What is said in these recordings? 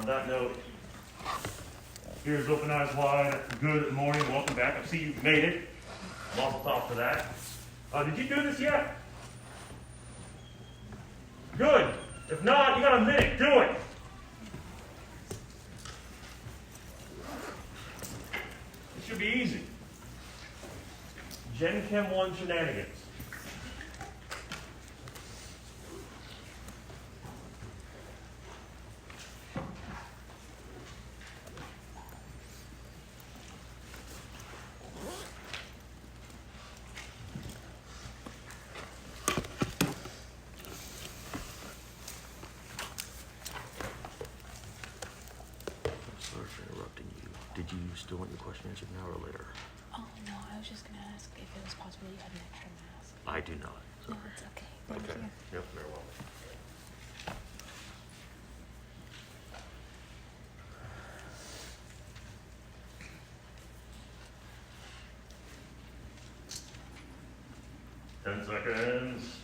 On that note, ears open, eyes wide. Good morning. Welcome back. I see you made it. Mazel tov for that. Did you do this yet? Good. If not, you got a minute. Do it. It should be easy. Gen Chem 1 shenanigans. Sorry for interrupting you. Did you still want your question answered now or later? Oh, no, I was just going to ask if it was possible you had an extra mask. I do not. No, Sorry. it's okay. Thank Okay. you. Yep, very well. Ten seconds.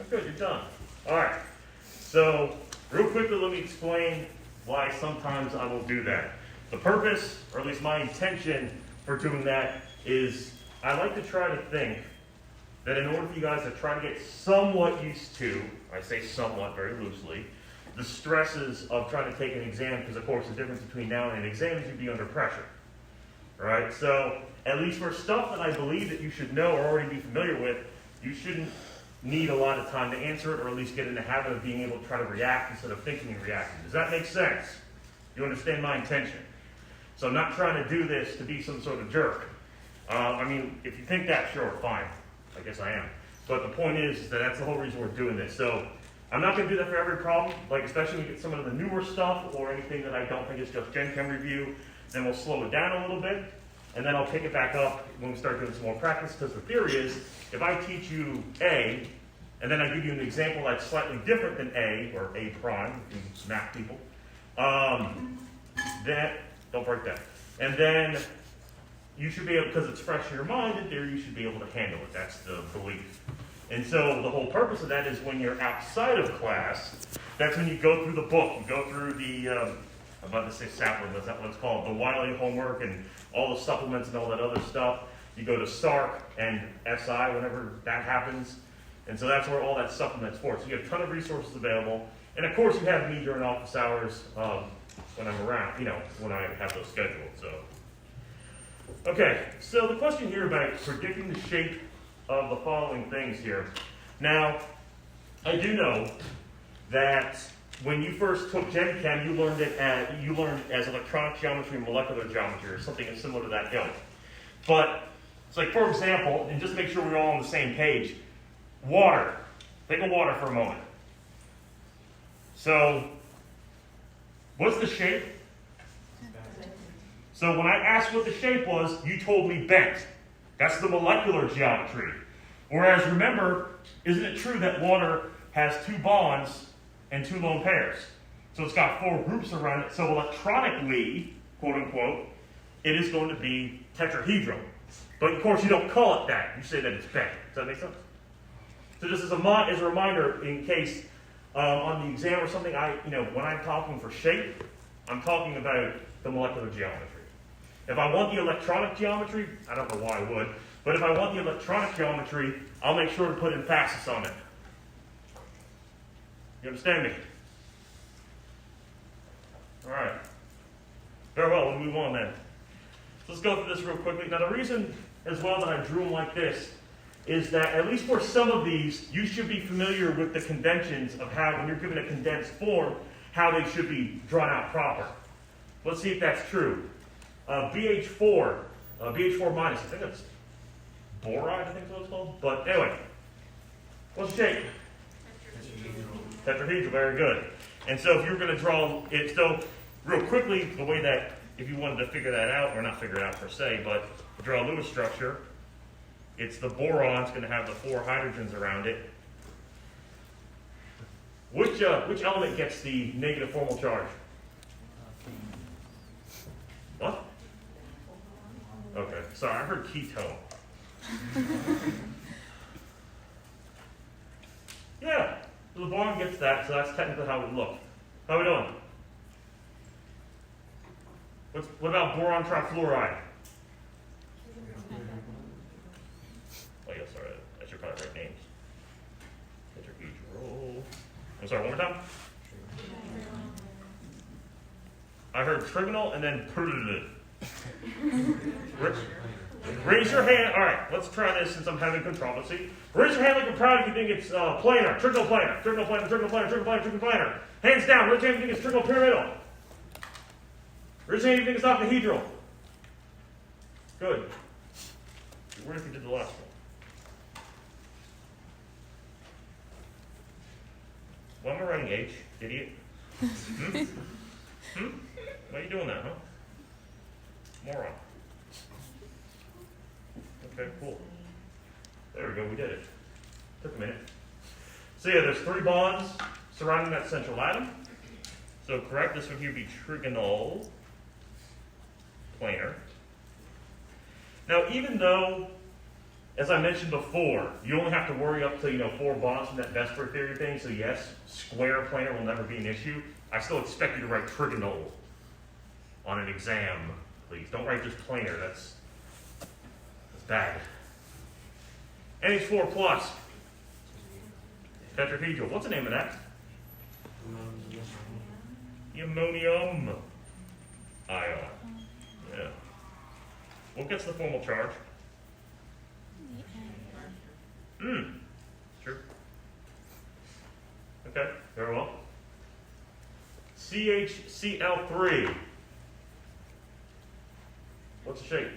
Good, you're done. All right. So, real quickly, let me explain why sometimes I will do that. The purpose, or at least my intention for doing that, is I like to try to think that in order for you guys to try to get somewhat used to, I say somewhat very loosely, the stresses of trying to take an exam, because of course the difference between now and an exam is you'd be under pressure. All right? So, at least for stuff that I believe that you should know or already be familiar with, you shouldn't need a lot of time to answer it, or at least get in the habit of being able to try to react instead of thinking and reacting. Does that make sense? You understand my intention? So I'm not trying to do this to be some sort of jerk. I mean, if you think that, sure, fine. I guess I am. But the point is that that's the whole reason we're doing this. So I'm not going to do that for every problem, like especially when we get some of the newer stuff or anything that I don't think is just Gen Chem review, then we'll slow it down a little bit, and then I'll pick it back up when we start doing some more practice, because the theory is, if I teach you A, and then I give you an example that's slightly different than A, or A prime, if you math people, then, don't break that. And then you should be able, because it's fresh in your mind, in theory you should be able to handle it. That's the belief. And so the whole purpose of that is when you're outside of class, that's when you go through the book, you go through the, I'm about to say sapling, that's not what it's called, the Wiley homework and all the supplements and all that other stuff. You go to SARC and SI whenever that happens. And so that's where all that supplement's for. So you have a ton of resources available. And of course you have me during office hours when I'm around, when I have those scheduled. So, okay, so the question here about predicting the shape of the following things here. Now, I do know that when you first took Gen Chem, you learned as electronic geometry and molecular geometry, or something similar to that ilk. But it's like, for example, and just make sure we're all on the same page, water. Think of water for a moment. So, what's the shape? So when I asked what the shape was, you told me bent. That's the molecular geometry. Whereas, remember, isn't it true that water has 2 bonds and 2 lone pairs? So it's got 4 groups around it. So electronically, quote unquote, it is going to be tetrahedral. But of course, you don't call it that. You say that it's bent. Does that make sense? So just as a reminder, in case on the exam or something, when I'm talking for shape, I'm talking about the molecular geometry. If I want the electronic geometry, I don't know why I would, but if I want the electronic geometry, I'll make sure to put emphasis on it. You understand me? All right. Very well, we'll move on then. So let's go through this real quickly. Now the reason as well that I drew them like this is that at least for some of these, you should be familiar with the conventions of how, when you're given a condensed form, how they should be drawn out proper. Let's see if that's true. BH4 minus, I think that's boride, I think is what it's called. But anyway, what's the shape? Tetrahedral, very good. And so if you're going to draw it, so real quickly, the way that, if you wanted to figure that out, or not figure it out per se, but draw a Lewis structure, it's the boron's going to have the 4 hydrogens around it. Which element gets the negative formal charge? What? Okay, sorry, I heard ketone. Yeah, so the boron gets that, so that's technically how it would look. How we doing? What about boron trifluoride? Oh yeah, sorry, I should probably write names. Tetrahedral. I'm sorry, one more time? I heard trigonal and then Raise your hand. All right, let's try this since I'm having controversy. Raise your hand like you're proud if you think it's planar, trigonal planar, trigonal planar, trigonal planar, trigonal planar, trigonal planar. Hands down. Raise your hand if you think it's trigonal pyramidal. Raise your hand if you think it's octahedral. Good. Where if you did the last one? Why am I writing H, idiot? Why are you doing that, huh? Moron. Okay, cool. There we go, we did it. Took a minute. So yeah, there's 3 bonds surrounding that central atom. So correct, this would here be trigonal planar. Now even though, as I mentioned before, you only have to worry up to 4 bonds from that Vesper theory thing, so yes, square planar will never be an issue. I still expect you to write trigonal on an exam, please. Don't write just planar, that's bad. NH4 plus. Tetrahedral. What's the name of that? Ammonium ion. Yeah. What gets the formal charge? Sure. Okay, very well. CHCl3. What's the shape?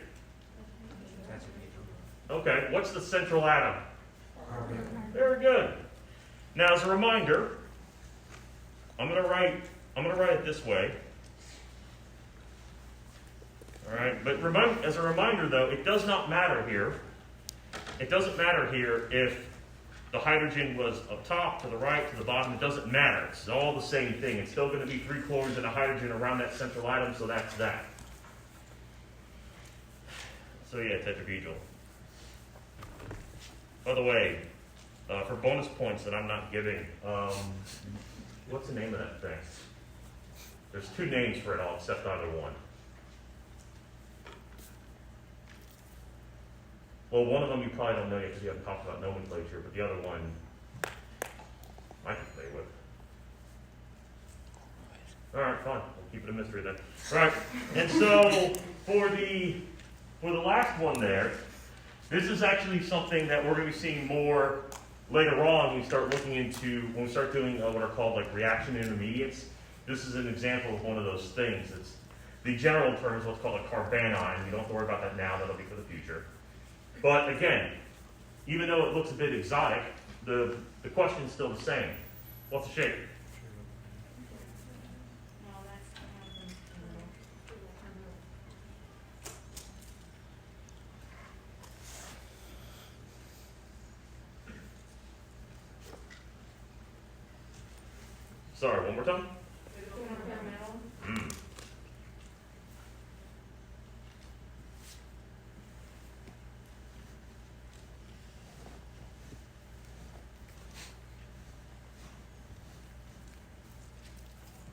Okay, what's the central atom? Very good. Now, as a reminder, I'm going to write it this way. All right, but as a reminder, though, it does not matter here. It doesn't matter here if the hydrogen was up top, to the right, to the bottom. It doesn't matter. It's all the same thing. It's still going to be 3 chlorines and a hydrogen around that central atom, so that's that. So yeah, tetrahedral. By the way, for bonus points that I'm not giving, what's the name of that thing? There's 2 names for it. I'll accept either one. Well, one of them you probably don't know yet because you haven't talked about nomenclature, but the other one I can play with. All right, fine. We'll keep it a mystery then. All right, and so for the last one there, this is actually something that we're going to be seeing more later on when we start looking into, when we start doing what are called like reaction intermediates. This is an example of one of those things. It's the general term is what's called a carbanion. You don't have to worry about that now. That'll be for the future. But again, even though it looks a bit exotic, the question is still the same. What's the shape? Sorry, one more time?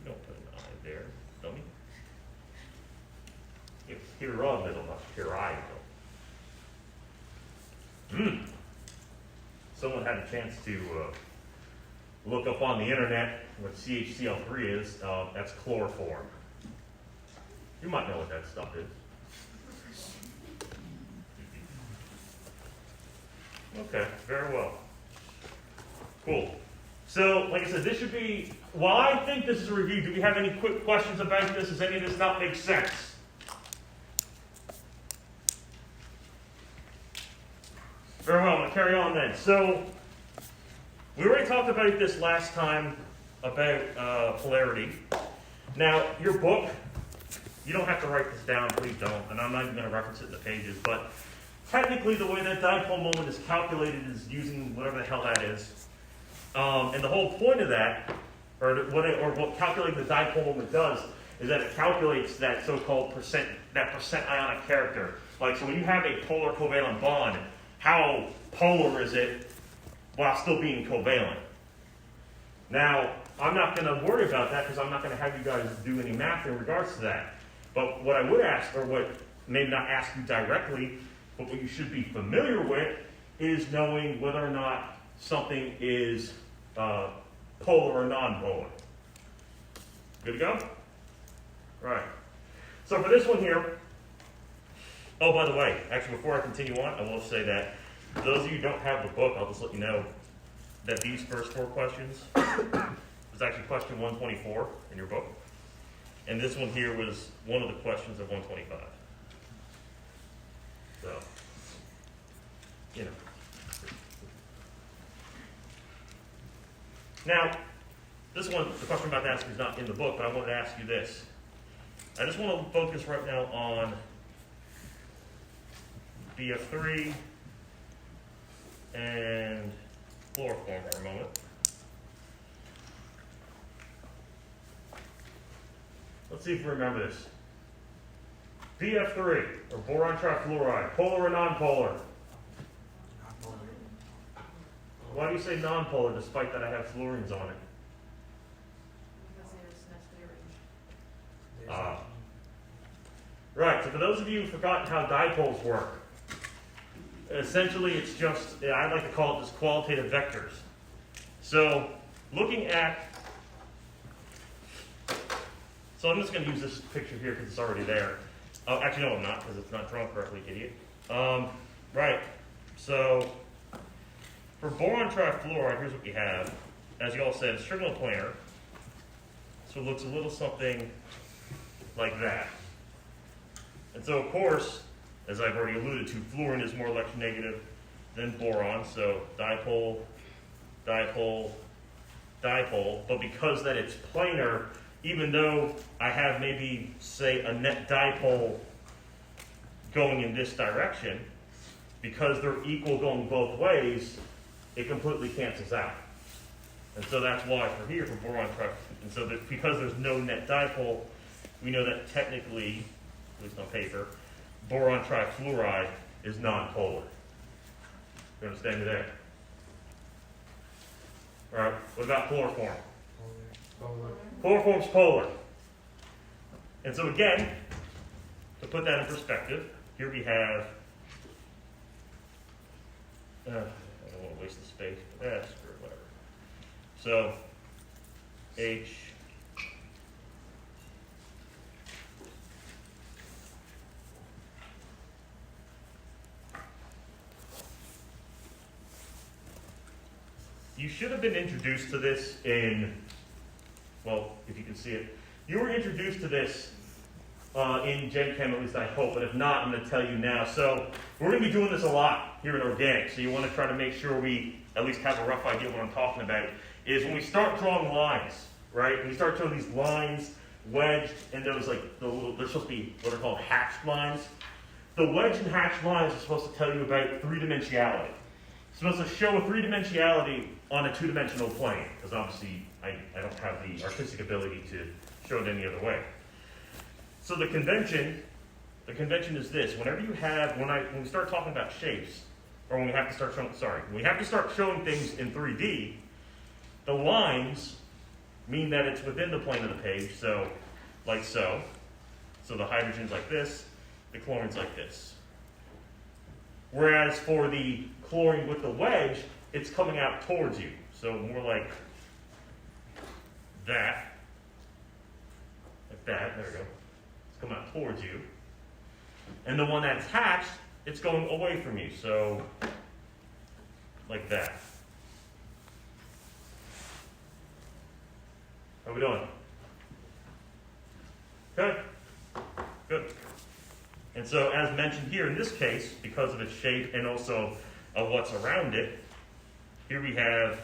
Don't put an I there, dummy. It's pyramidal, not pyramidal. Someone had a chance to look up on the internet what CHCl3 is. That's chloroform. You might know what that stuff is. Okay, very well. Cool. So, like I said, this should be, while I think this is a review, do we have any quick questions about this? Does any of this not make sense? Very well, I'm going to carry on then. So, we already talked about this last time about polarity. Now, your book, you don't have to write this down, please don't, and I'm not even going to reference it in the pages, but technically the way that dipole moment is calculated is using whatever the hell that is. And the whole point of that, or what calculating the dipole moment does, is that it calculates that so-called percent ionic character. Like, so when you have a polar covalent bond, how polar is it while still being covalent? Now, I'm not going to worry about that because I'm not going to have you guys do any math in regards to that. But what I would ask, or what maybe not ask you directly, but what you should be familiar with, is knowing whether or not something is polar or non-polar. Good to go? Right. So for this one here, oh, by the way, actually before I continue on, I will say that for those of you who don't have the book, I'll just let you know that these first 4 questions was actually question 124 in your book. And this one here was one of the questions of 125. So, you know. Now, this one, the question I'm about to ask you is not in the book, but I wanted to ask you this. I just want to focus right now on BF3 and chloroform for a moment. Let's see if we remember this. BF3, or boron trifluoride, polar or nonpolar? Why do you say nonpolar despite that I have fluorines on it? Because there's no clearance. Right, so for those of you who've forgotten how dipoles work, essentially it's just, I like to call it just qualitative vectors. So, looking at, so I'm just going to use this picture here because it's already there. Oh, actually no I'm not because it's not drawn correctly, idiot. Right, so for boron trifluoride, here's what we have. As you all said, it's trigonoplanar. So it looks a little something like that. And so, of course, as I've already alluded to, fluorine is more electronegative than boron. So dipole, dipole, dipole. But because that it's planar, even though I have maybe, say, a net dipole going in this direction, because they're equal going both ways, it completely cancels out. And so that's why for here, for boron trifluoride, and so that because there's no net dipole, we know that technically, at least on paper, boron trifluoride is nonpolar. You understand me there? All right, what about chloroform? Chloroform's polar. And so again, to put that in perspective, here we have, I don't want to waste the space, screw it, whatever. So, H, you should have been introduced to this in, well, if you can see it, you were introduced to this in Gen Chem, at least I hope, but if not, I'm going to tell you now. So we're going to be doing this a lot here in organic, so you want to try to make sure we at least have a rough idea of what I'm talking about, is when we start drawing lines, right? When we start showing these lines wedged and those like, they're supposed to be what are called hatched lines. The wedged and hatched lines are supposed to tell you about three-dimensionality. It's supposed to show a three-dimensionality on a two-dimensional plane, because obviously I don't have the artistic ability to show it any other way. So the convention is this: whenever you have, when we start talking about shapes, or when we have to start showing things in 3D, the lines mean that it's within the plane of the page. So, like so. So the hydrogen's like this, the chlorine's like this. Whereas for the chlorine with the wedge, it's coming out towards you. So more like that. Like that, there we go. It's coming out towards you. And the one that's hatched, it's going away from you. So, like that. How are we doing? Okay? Good. And so, as mentioned here, in this case, because of its shape and also of what's around it, here we have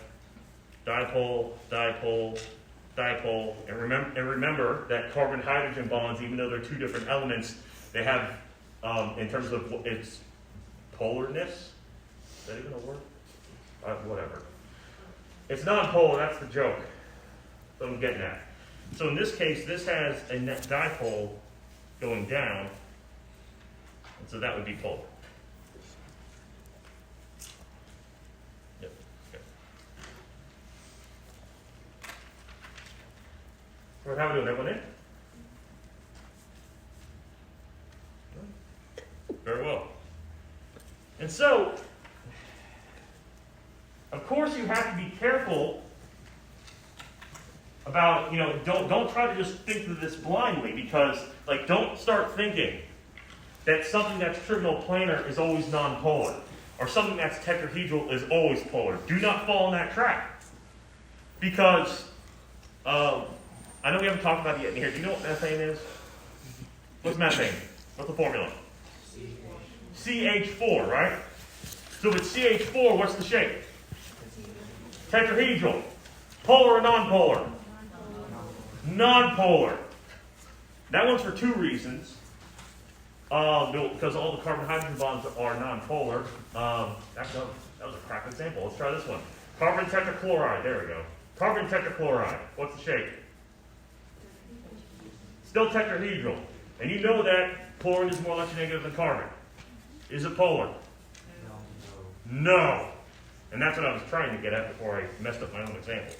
dipole, dipole, dipole. And remember that carbon-hydrogen bonds, even though they're two different elements, they have, in terms of its polarness, is that even a word? Whatever. It's non-polar, that's the joke. So I'm getting at. So in this case, this has a net dipole going down, and so that would be polar. Very well. And so, of course, you have to be careful about, don't try to just think of this blindly, because, don't start thinking that something that's trigonal planar is always nonpolar, or something that's tetrahedral is always polar. Do not fall in that trap. Because, I know we haven't talked about it yet in here. Do you know what methane is? What's methane? What's the formula? CH4, right? So if it's CH4, what's the shape? Tetrahedral. Polar or nonpolar? Nonpolar. That one's for two reasons. Because all the carbon-hydrogen bonds are nonpolar. That was a crap example. Let's try this one. Carbon tetrachloride. There we go. Carbon tetrachloride. What's the shape? Still tetrahedral. And you know that chlorine is more electronegative than carbon. Is it polar? No. And that's what I was trying to get at before I messed up my own example.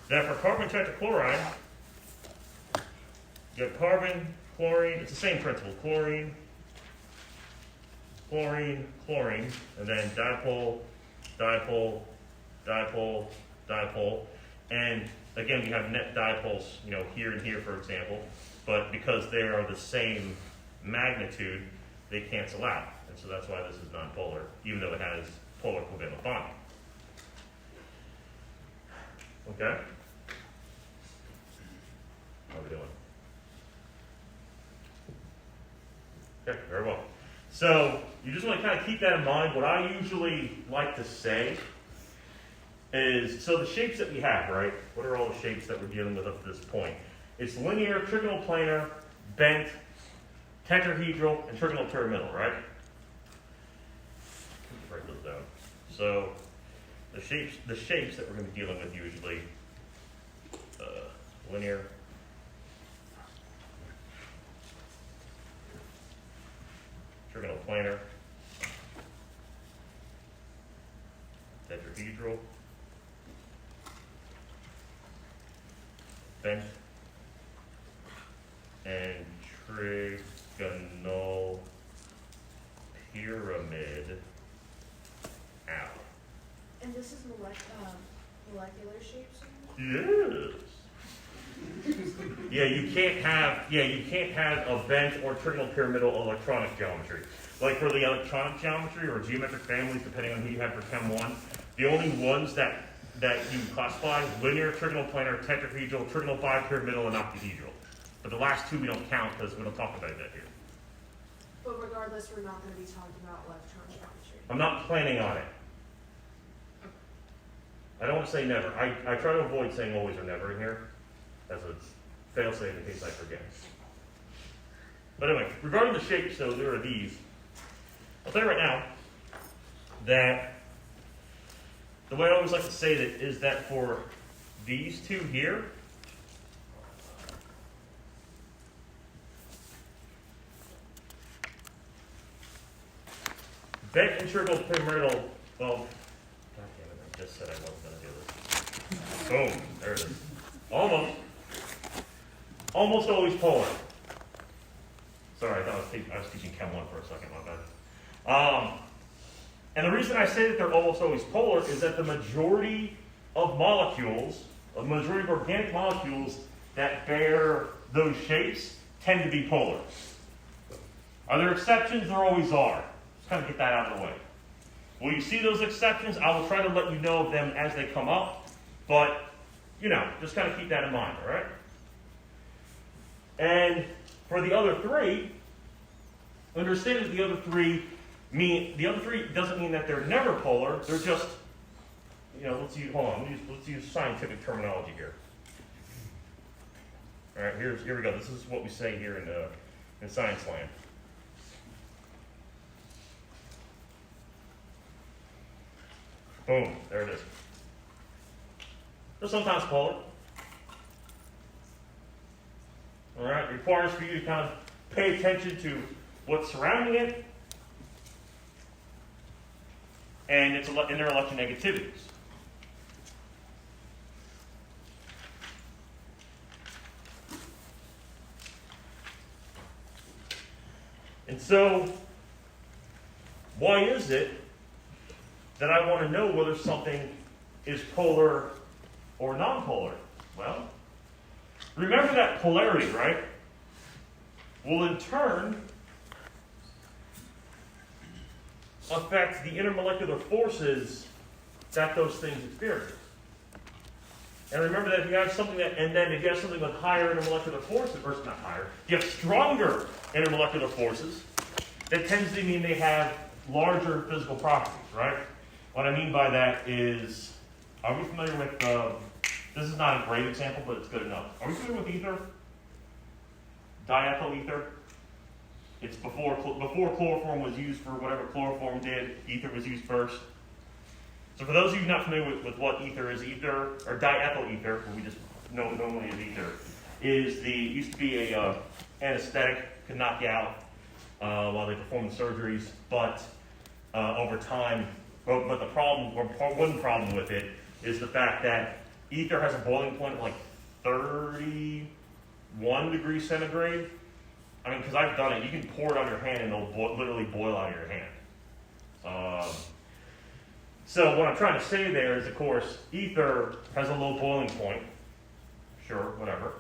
Now for carbon tetrachloride, you have carbon, chlorine, it's the same principle. Chlorine, chlorine, chlorine, and then dipole, dipole, dipole, dipole. And again, we have net dipoles, here and here, for example. But because they are the same magnitude, they cancel out. And so that's why this is nonpolar, even though it has polar covalent bonding. Okay? How are we doing? Okay, very well. So you just want to kind of keep that in mind. What I usually like to say is, so the shapes that we have, right? What are all the shapes that we're dealing with up to this point? It's linear, trigonal planar, bent, tetrahedral, and trigonal pyramidal, right? Write those down. So the shapes that we're going to be dealing with usually, linear, trigonal planar, tetrahedral, bent, and trigonal pyramid out. And this is molecular shapes? Yes. You can't have a bent or trigonal pyramidal electronic geometry. Like for the electronic geometry or geometric families, depending on who you have for Chem 1, the only ones that you classify, linear, trigonal planar, tetrahedral, trigonal bipyramidal, and octahedral. But the last two we don't count because we don't talk about that here. But regardless, we're not going to be talking about electron geometry. I'm not planning on it. I don't want to say never. I try to avoid saying always or never in here as a fail-safe in case I forget. But anyway, regarding the shapes, so there are these. I'll tell you right now that the way I always like to say that is that for these two here, bent and trigonal pyramidal, well, God damn it, I just said I wasn't going to do this. Boom, there it is. Almost always polar. Sorry, I thought I was teaching Chem 1 for a second, my bad. And the reason I say that they're almost always polar is that the majority of molecules, the majority of organic molecules that bear those shapes tend to be polar. Are there exceptions? There always are. Just kind of get that out of the way. Will you see those exceptions? I will try to let you know of them as they come up, but, just kind of keep that in mind, all right? And for the other three, understand that the other three doesn't mean that they're never polar. They're just, let's use scientific terminology here. All right, here we go. This is what we say here in science land. Boom, there it is. They're sometimes polar. All right, it requires for you to kind of pay attention to what's surrounding it and their electronegativities. And so, why is it that I want to know whether something is polar or nonpolar? Well, remember that polarity, right? Will in turn affect the intermolecular forces that those things experience. And remember that if you have something that, and then if you have something with higher intermolecular forces, or not higher, you have stronger intermolecular forces, that tends to mean they have larger physical properties, right? What I mean by that is, are we familiar with, this is not a great example, but it's good enough. Are we familiar with ether? Diethyl ether? It's before chloroform was used for whatever chloroform did, ether was used first. So for those of you not familiar with what ether is, ether, or diethyl ether, what we just know normally as ether, used to be a anesthetic, could knock you out while they perform the surgeries, but over time, but the problem, or one problem with it, is the fact that ether has a boiling point of like 31 degrees centigrade. I mean, because I've done it, you can pour it on your hand and it'll literally boil out of your hand. So what I'm trying to say there is, of course, ether has a low boiling point. Sure, whatever.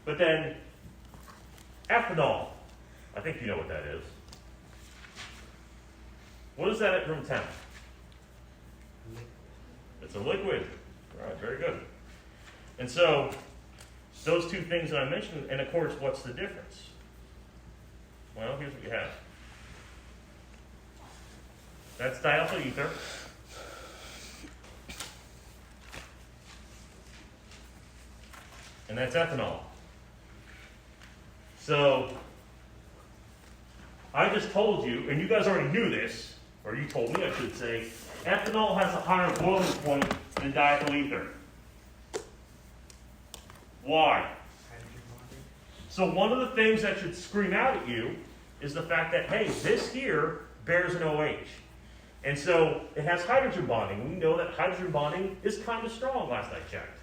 But then, ethanol, I think you know what that is. What is that at room temp? It's a liquid. All right, very good. And so, those two things that I mentioned, and of course, what's the difference? Well, here's what you have. That's diethyl ether. And that's ethanol. So, I just told you, and you guys already knew this, or you told me I should say, ethanol has a higher boiling point than diethyl ether. Why? So one of the things that should scream out at you is the fact that, hey, this here bears an OH. And so it has hydrogen bonding. We know that hydrogen bonding is kind of strong last I checked.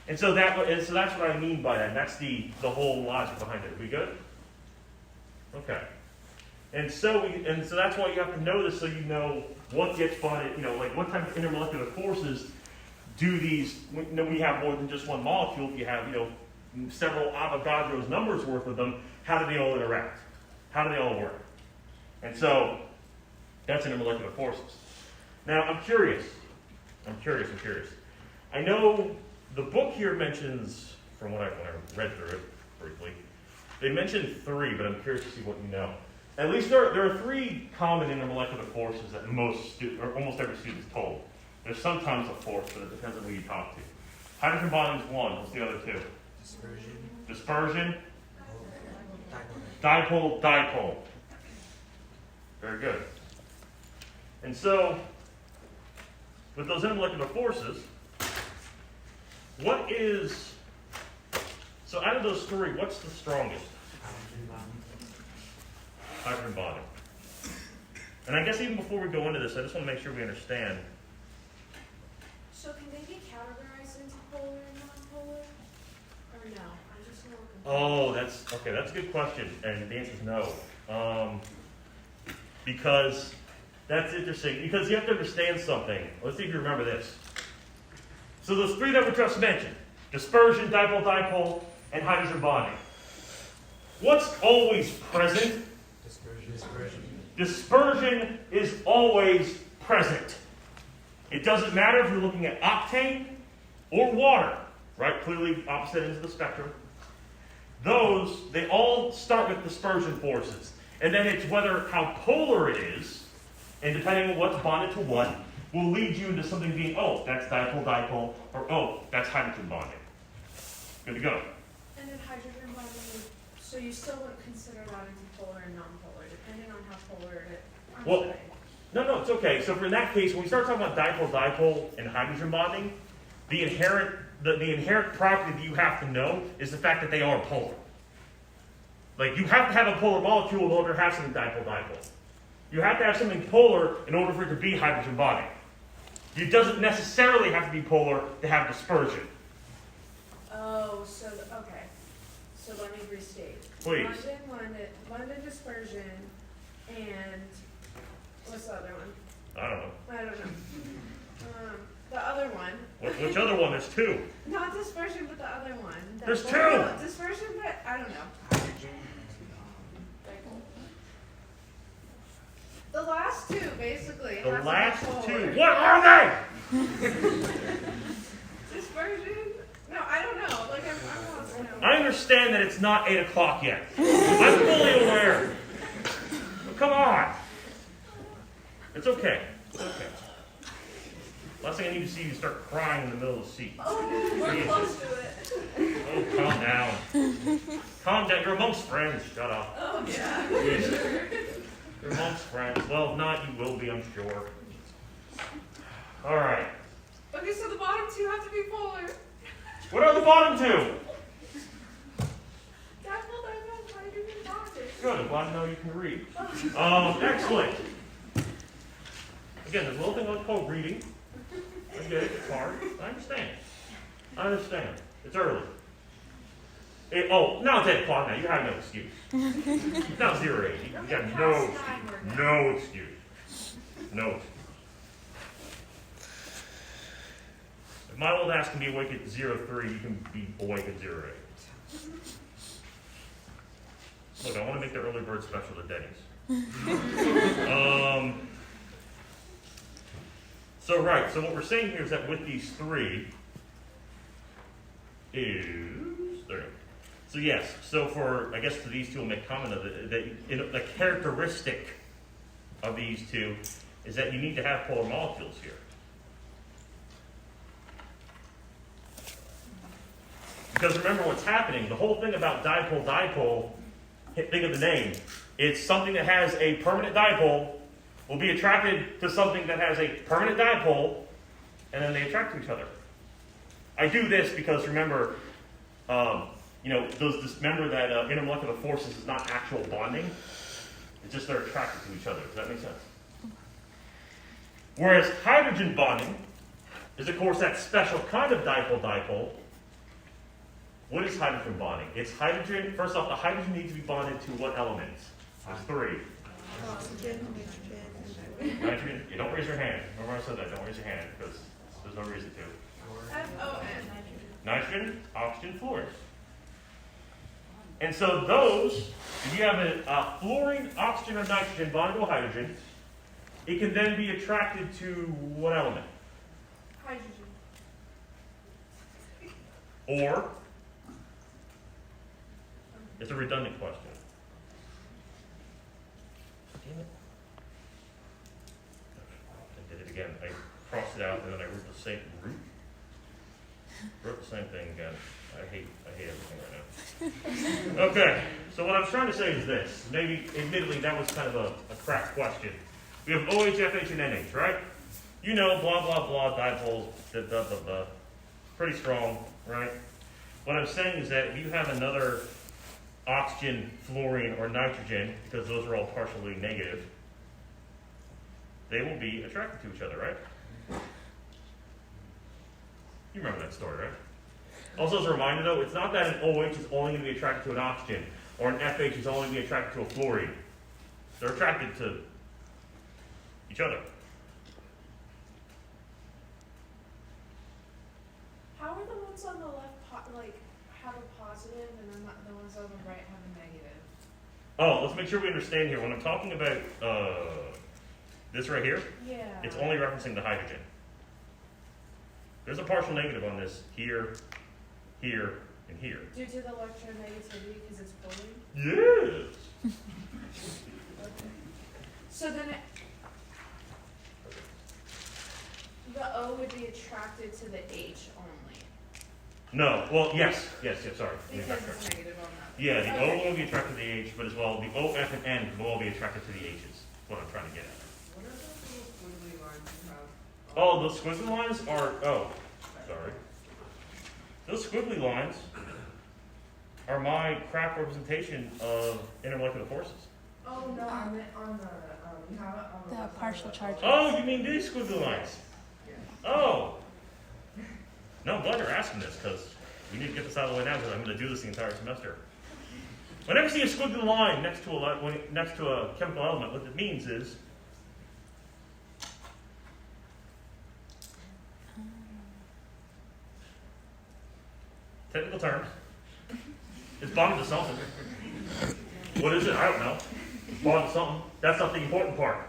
And so that's what I mean by that. And that's the whole logic behind it. Are we good? Okay. And so that's why you have to know this, so you know what gets bonded, like what type of intermolecular forces do these, when we have more than just one molecule, if you have, several Avogadro's numbers worth of them, how do they all interact? How do they all work? And so that's intermolecular forces. Now, I'm curious. I know the book here mentions, when I read through it briefly, they mentioned 3, but I'm curious to see what you know. At least there are 3 common intermolecular forces that almost every student is told. There's sometimes a 4th, but it depends on who you talk to. Hydrogen bonding is 1. What's the other 2? Dispersion. Dipole. Very good. And so, with those intermolecular forces, so out of those 3, what's the strongest? Hydrogen bonding. And I guess even before we go into this, I just want to make sure we understand. So can they be categorized into polar and non-polar? Or no? I'm just a little confused. Oh, that's a good question, and the answer is no. Because that's interesting, because you have to understand something. Let's see if you remember this. So those 3 that were just mentioned, dispersion, dipole, and hydrogen bonding. What's always present? Dispersion is always present. It doesn't matter if you're looking at octane or water, right? Clearly opposite ends of the spectrum. They all start with dispersion forces. And then it's how polar it is, and depending on what's bonded to what, will lead you into something being, that's dipole, or that's hydrogen bonding. Good to go. And then hydrogen bonding, so you still wouldn't consider that into polar and non-polar, depending on how polar it is. Well, no, it's okay. So in that case, when we start talking about dipole, and hydrogen bonding, the inherent property that you have to know is the fact that they are polar. Like, you have to have a polar molecule in order to have something dipole. You have to have something polar in order for it to be hydrogen bonding. It doesn't necessarily have to be polar to have dispersion. Oh, okay. So let me restate. Please. London dispersion, and what's the other one? I don't know. I don't know. The other one. Which other one? There's two. Not dispersion, but the other one. There's two! No, dispersion, but I don't know. The last two, basically. The has to be last polar. two. What are they? Dispersion? No, I don't know. Like, I'm lost now. I understand that it's not 8 o'clock yet. I'm fully aware. But come on. It's okay. It's okay. Last thing I need to see you start crying in the middle of the seat. Oh, we're Jesus. close to it. Oh, calm down. Calm down. You're amongst friends. Shut up. Oh, yeah. Jesus. You're amongst friends. Well, if not, you will be, I'm sure. All right. Okay, so the bottom two have to be polar. What are the bottom two? Dipole, dipole, hydrogen, bonding. Good. I'm glad to know you can read. Excellent. Again, there's a little thing called reading. I get it. It's hard. I understand. I understand. It's early. Now it's 8 o'clock now. You have no excuse. Now 080. You got no excuse. No excuse. If my old ass can be awake at 03, you can be awake at 08. Look, I want to make the early bird special at Denny's. So what we're saying here is that with these three So yes, so for, I guess to these two will make comment of it, that the characteristic of these two is that you need to have polar molecules here. Because remember what's happening, the whole thing about dipole, think of the name. It's something that has a permanent dipole will be attracted to something that has a permanent dipole, and then they attract to each other. I do this because remember, remember that intermolecular forces is not actual bonding. It's just they're attracted to each other. Does that make sense? Whereas hydrogen bonding is, of course, that special kind of dipole. What is hydrogen bonding? It's hydrogen. First off, the hydrogen needs to be bonded to what elements? There's three. Oxygen, Nitrogen. You don't raise your hand. Remember I said that. Don't raise your hand because there's no reason to. F-O-N. Nitrogen, oxygen, fluorine. And so those, if you have a fluorine, oxygen, or nitrogen bonded to a hydrogen, it can then be attracted to what element? Hydrogen. Or, it's a redundant question. Damn it. I did it again. I crossed it out and then I wrote the same thing again. I hate everything right now. Okay, so what I was trying to say is this. Maybe, admittedly, that was kind of a crack question. We have OH, FH, and NH, right? You know, blah, blah, blah, dipoles, blah, blah, blah. Pretty strong, right? What I'm saying is that if you have another oxygen, fluorine, or nitrogen, because those are all partially negative, they will be attracted to each other, right? You remember that story, right? Also, as a reminder, though, it's not that an OH is only going to be attracted to an oxygen, or an FH is only going to be attracted to a fluorine. They're attracted to each other. How are the ones on the left have a positive and then the ones on the right have a negative? Oh, let's make sure we understand here. When I'm talking about this right here, Yeah. it's only referencing the hydrogen. There's a partial negative on this here, here, and here. Due to the electronegativity because it's fluorine? Yes! Okay. So then the O would be attracted to the H only. No, well, yes, sorry. Because it's negative on that. Yeah, the Okay. O will be attracted to the H, but as well, the O, F, and N will all be attracted to the H's. What I'm trying to get at. What are those little squiggly lines you have? Oh, those squiggly lines are, sorry. Those squiggly lines are my craft representation of intermolecular forces. Oh, no, I meant on the, you have it on the. The left partial side. charges. Oh, you mean these squiggly lines? Yeah. Oh. No, I'm glad you're asking this, because we need to get this out of the way now, because I'm going to do this the entire semester. Whenever you see a squiggly line next to a chemical element, what it means is technical terms. It's bonded to something. What is it? I don't know. It's bonded to something. That's not the important part.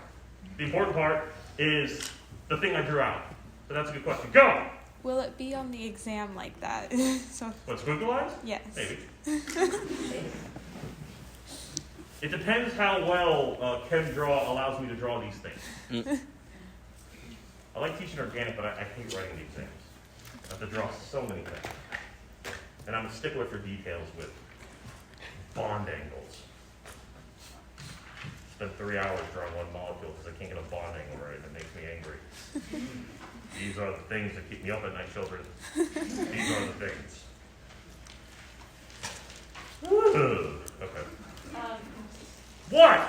The important part is the thing I drew out. So that's a good question. Go! Will it be on the exam like that? So What, squiggly lines? yes. Maybe. It depends how well Chem Draw allows me to draw these things. I like teaching organic, but I hate writing the exams. I have to draw so many things. And I'm a stickler for details with bond angles. Spent 3 hours drawing one molecule because I can't get a bond angle right, and it makes me angry. These are the things that keep me up at night, children. These are the things. Okay. What?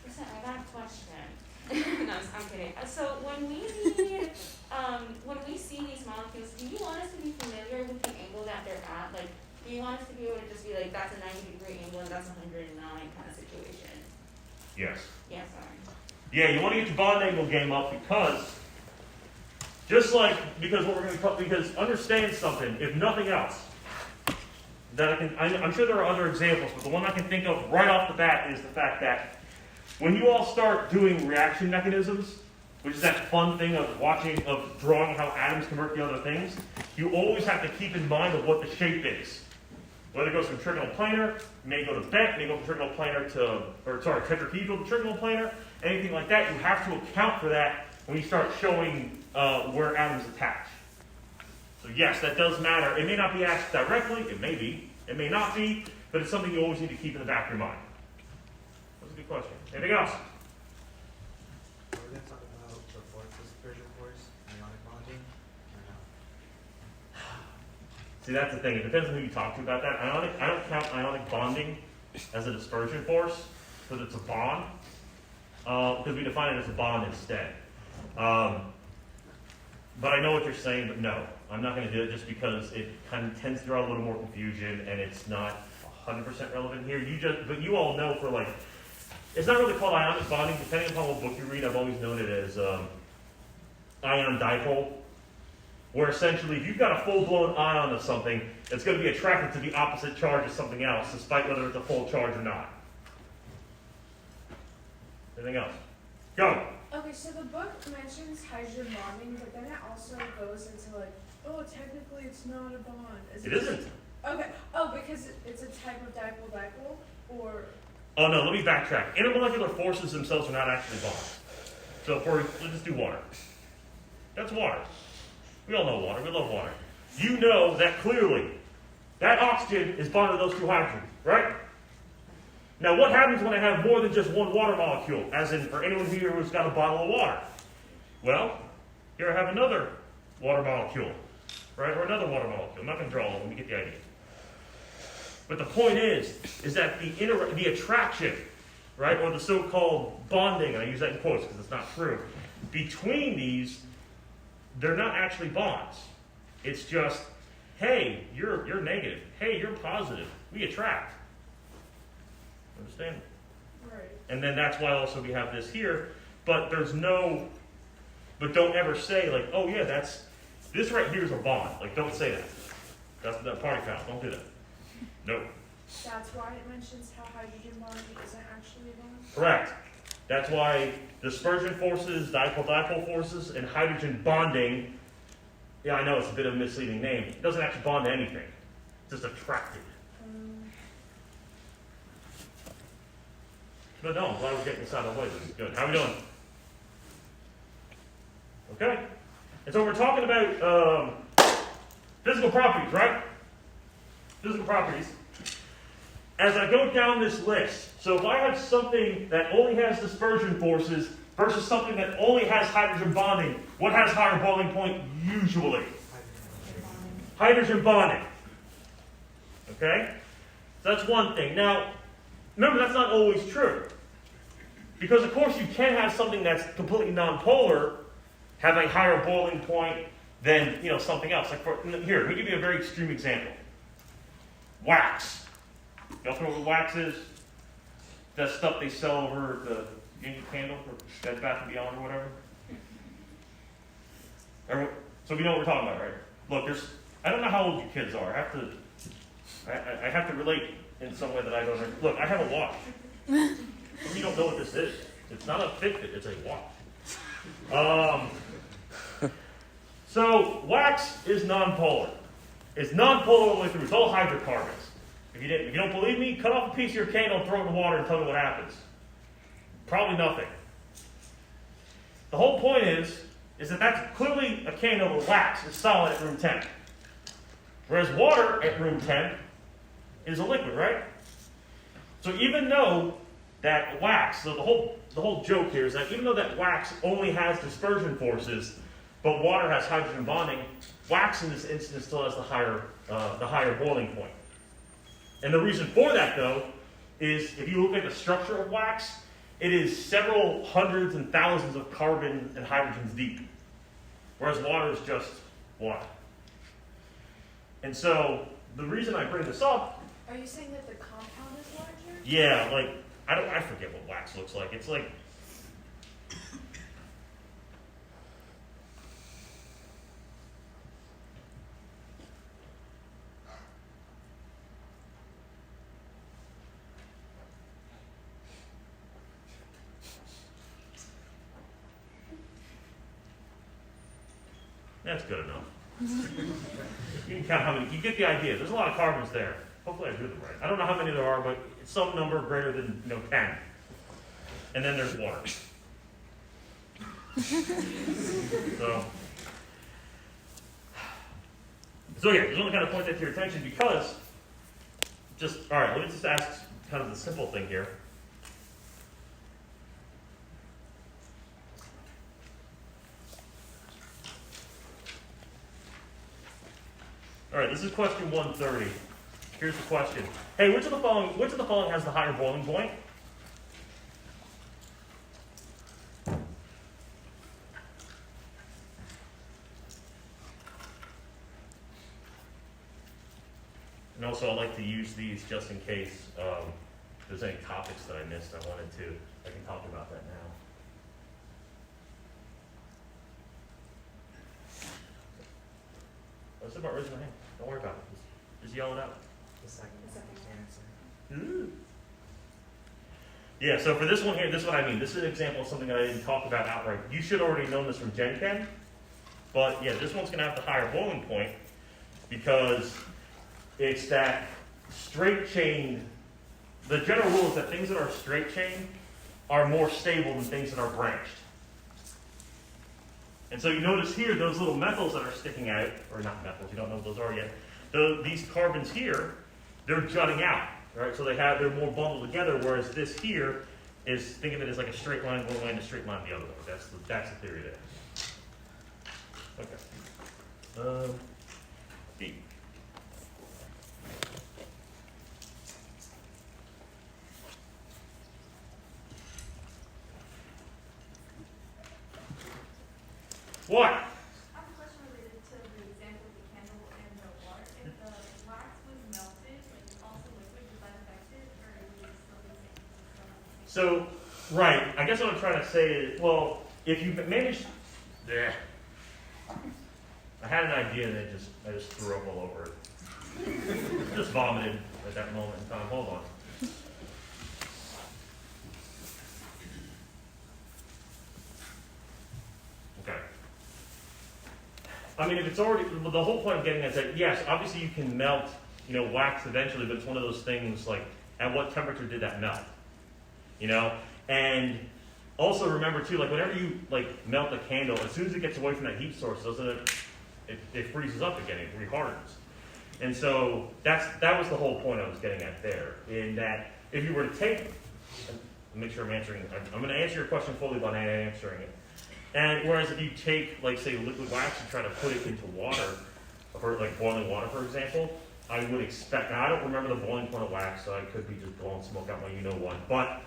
Listen, I got a question. No, I'm kidding. So when we see these molecules, do you want us to be familiar with the angle that they're at? Like, do you want us to be able to just be like, that's a 90-degree angle and that's 109 kind of situation? Yes. Yeah, sorry. Yeah, you want to get your bond angle game up because, because what we're going to talk, because understand something, if nothing else, that I'm sure there are other examples, but the one I can think of right off the bat is the fact that when you all start doing reaction mechanisms, which is that fun thing of drawing how atoms convert to other things, you always have to keep in mind of what the shape is. Whether it goes from trigonal planar, may go to bent, may go from trigonal planar tetrahedral to trigonal planar, anything like that, you have to account for that when you start showing where atoms attach. So yes, that does matter. It may not be asked directly, it may be, it may not be, but it's something you always need to keep in the back of your mind. That's a good question. Anything else? We're going to talk about the force dispersion force, ionic bonding, or no? See, that's the thing. It depends on who you talk to about that. I don't count ionic bonding as a dispersion force because it's a bond, because we define it as a bond instead. But I know what you're saying, but no. I'm not going to do it just because it kind of tends to draw a little more confusion and it's not 100% relevant here. But you all know it's not really called ionic bonding. Depending upon what book you read, I've always known it as ion dipole, where essentially if you've got a full-blown ion of something, it's going to be attracted to the opposite charge of something else, despite whether it's a full charge or not. Anything else? Go! Okay, so the book mentions hydrogen bonding, but then it also goes into like, oh, technically it's not a bond. It isn't. Okay. Oh, because it's a type of dipole, or... Oh no, let me backtrack. Intermolecular forces themselves are not actually bonds. So let's just do water. That's water. We all know water. We love water. You know that clearly that oxygen is bonded to those two hydrogens, right? Now what happens when I have more than just one water molecule, as in for anyone here who's got a bottle of water? Well, here I have another water molecule, right? Or another water molecule. I'm not going to draw all of them, you get the idea. But the point is that the attraction, right, or the so-called bonding, and I use that in quotes because it's not true, between these, they're not actually bonds. It's just, hey, you're negative. Hey, you're positive. We attract. Understand? Right. And then that's why also we have this here, but don't ever say like, oh yeah, this right here is a bond. Like, don't say that. That's the party foul. Don't do that. Nope. That's why it mentions how hydrogen bonding isn't actually a bond? Correct. That's why dispersion forces, dipole-dipole forces, and hydrogen bonding, yeah, I know it's a bit of a misleading name. It doesn't actually bond to anything. It's just attracted. But no, I'm glad we're getting this out of the way. This is good. How are we doing? Okay. And so we're talking about physical properties, right? Physical properties. As I go down this list, so if I have something that only has dispersion forces versus something that only has hydrogen bonding, what has higher boiling point usually? Hydrogen bonding. Okay? So that's one thing. Now, remember, that's not always true. Because, of course, you can have something that's completely nonpolar have a higher boiling point than, something else. Like here, let me give you a very extreme example. Wax. Y'all know what wax is? That stuff they sell over the Yankee Candle or Bed Bath and Beyond or whatever. So we know what we're talking about, right? Look, I don't know how old you kids are. I have to relate in some way that I don't know. Look, I have a watch. You don't know what this is. It's not a Fitbit, it's a watch. So wax is non-polar. It's non-polar all the way through. It's all hydrocarbons. If you don't believe me, cut off a piece of your candle, throw it in the water, and tell me what happens. Probably nothing. The whole point is that that's clearly a candle where wax is solid at room temp. Whereas water at room temp is a liquid, right? So even though that wax, so the whole joke here is that even though that wax only has dispersion forces, but water has hydrogen bonding, wax in this instance still has the higher boiling point. And the reason for that, though, is if you look at the structure of wax, it is several hundreds and thousands of carbon and hydrogens deep, whereas water is just water. And so the reason I bring this up, Are you saying that the compound is larger? yeah, like I forget what wax looks like. It's like that's good enough. You can count how many. You get the idea. There's a lot of carbons there. Hopefully I do them right. I don't know how many there are, but it's some number greater than 10. And then there's water. So yeah, just want to kind of point that to your attention because all right, let me just ask kind of the simple thing here. All right, this is question 130. Here's the question. Hey, which of the following has the higher boiling point? And also, I like to use these just in case there's any topics that I missed. I can talk about that now. What's about raising my hand? Don't worry about it. Just yell it out. The second The second. answer. Ooh. Yeah, so for this one here, this is what I mean. This is an example of something that I didn't talk about outright. You should already know this from Gen Chem. But yeah, this one's going to have the higher boiling point because it's that straight chain. The general rule is that things that are straight chain are more stable than things that are branched. And so you notice here, those little methyls that are sticking out, or not methyls, you don't know what those are yet. These carbons here, they're jutting out, right? So they're more bundled together, whereas this here is, think of it as like a straight line one way and a straight line the other way. That's the theory there. Okay. B. What? I have a question related to the example of the candle and the water. If the wax was melted, like also liquid, does that affect it, or is it still the same? So, right, I guess what I'm trying to say is, well, if you manage, I had an idea and I just threw up all over it. Just vomited at that moment in time. Hold on. Okay. I mean, if it's already, the whole point of getting at that, yes, obviously you can melt, wax eventually, but it's one of those things like, at what temperature did that melt? And also remember too, like whenever you melt a candle, as soon as it gets away from that heat source, it freezes up again, it rehardens. And so that was the whole point I was getting at there, in that if you were to take, make sure I'm going to answer your question fully by answering it. And whereas if you take, say, liquid wax and try to put it into water, for boiling water, for example, I would expect, now I don't remember the boiling point of wax, so I could be just blowing smoke out my you-know-what, but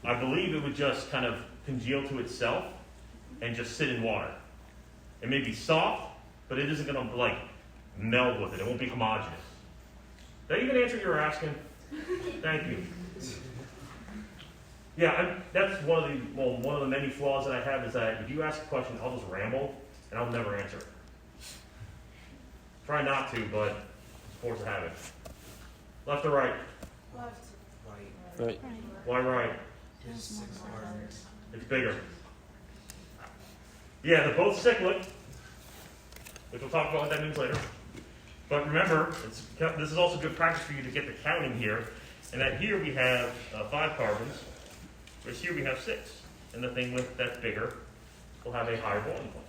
I believe it would just kind of congeal to itself and just sit in water. It may be soft, but it isn't going to, meld with it. It won't be homogeneous. Did I even answer what you were asking? Thank you. Yeah, that's one of the many flaws that I have is that if you ask a question, I'll just ramble and I'll never answer it. Try not to, but it's force of habit. Left or right? Left. Right. Right. Why right? There's 6 partners. It's bigger. Yeah, they're both cyclic, which we'll talk about what that means later. But remember, this is also good practice for you to get the counting here. And that here we have 5 carbons, whereas here we have 6. And the thing that's bigger will have a higher boiling point.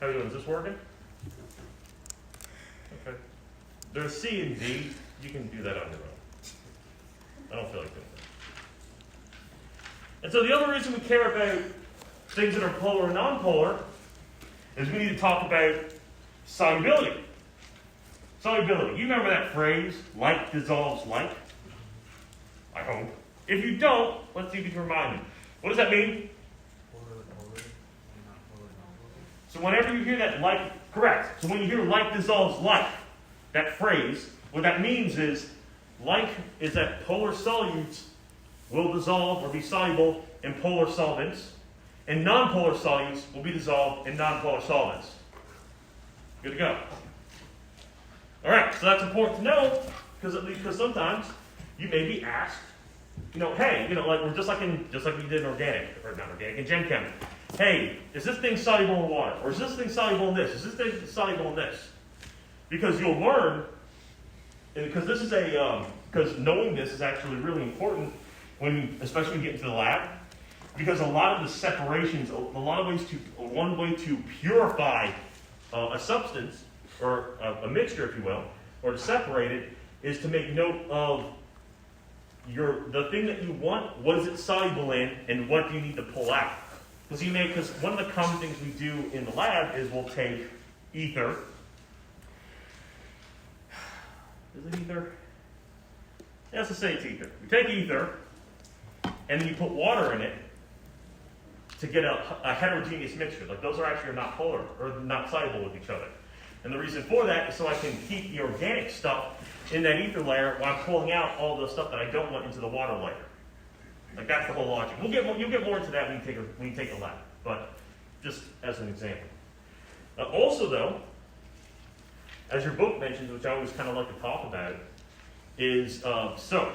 How are we doing? Is this working? Okay. There's C and D. You can do that on your own. I don't feel like doing that. And so the other reason we care about things that are polar and nonpolar is we need to talk about solubility. Solubility. You remember that phrase, like dissolves like? I hope. If you don't, let's see if you can remind me. What does that mean? Polar with polar, and not polar with non-polar. So whenever you hear that like, correct. So when you hear like dissolves like, that phrase, what that means is, like is that polar solutes will dissolve or be soluble in polar solvents, and nonpolar solutes will be dissolved in nonpolar solvents. Good to go. All right, so that's important to know because sometimes you may be asked, hey, like we're just like we did in organic or not organic in Gen Chem. Hey, is this thing soluble in water, or is this thing soluble in this? Is this thing soluble in this? Because you'll learn, because this is because knowing this is actually really important especially when you get into the lab, because a lot of the separations, one way to purify a substance or a mixture, if you will, or to separate it, is to make note of the thing that you want. What is it soluble in, and what do you need to pull out? Because one of the common things we do in the lab is we'll take ether. Is it ether? Yeah, let's just say it's ether. We take ether, and then you put water in it to get a heterogeneous mixture. Like those are actually not polar or not soluble with each other. And the reason for that is so I can keep the organic stuff in that ether layer while I'm pulling out all the stuff that I don't want into the water layer. Like that's the whole logic. You'll get more into that when you take a lab, but just as an example. Also, though, as your book mentions, which I always kind of like to talk about, is soap.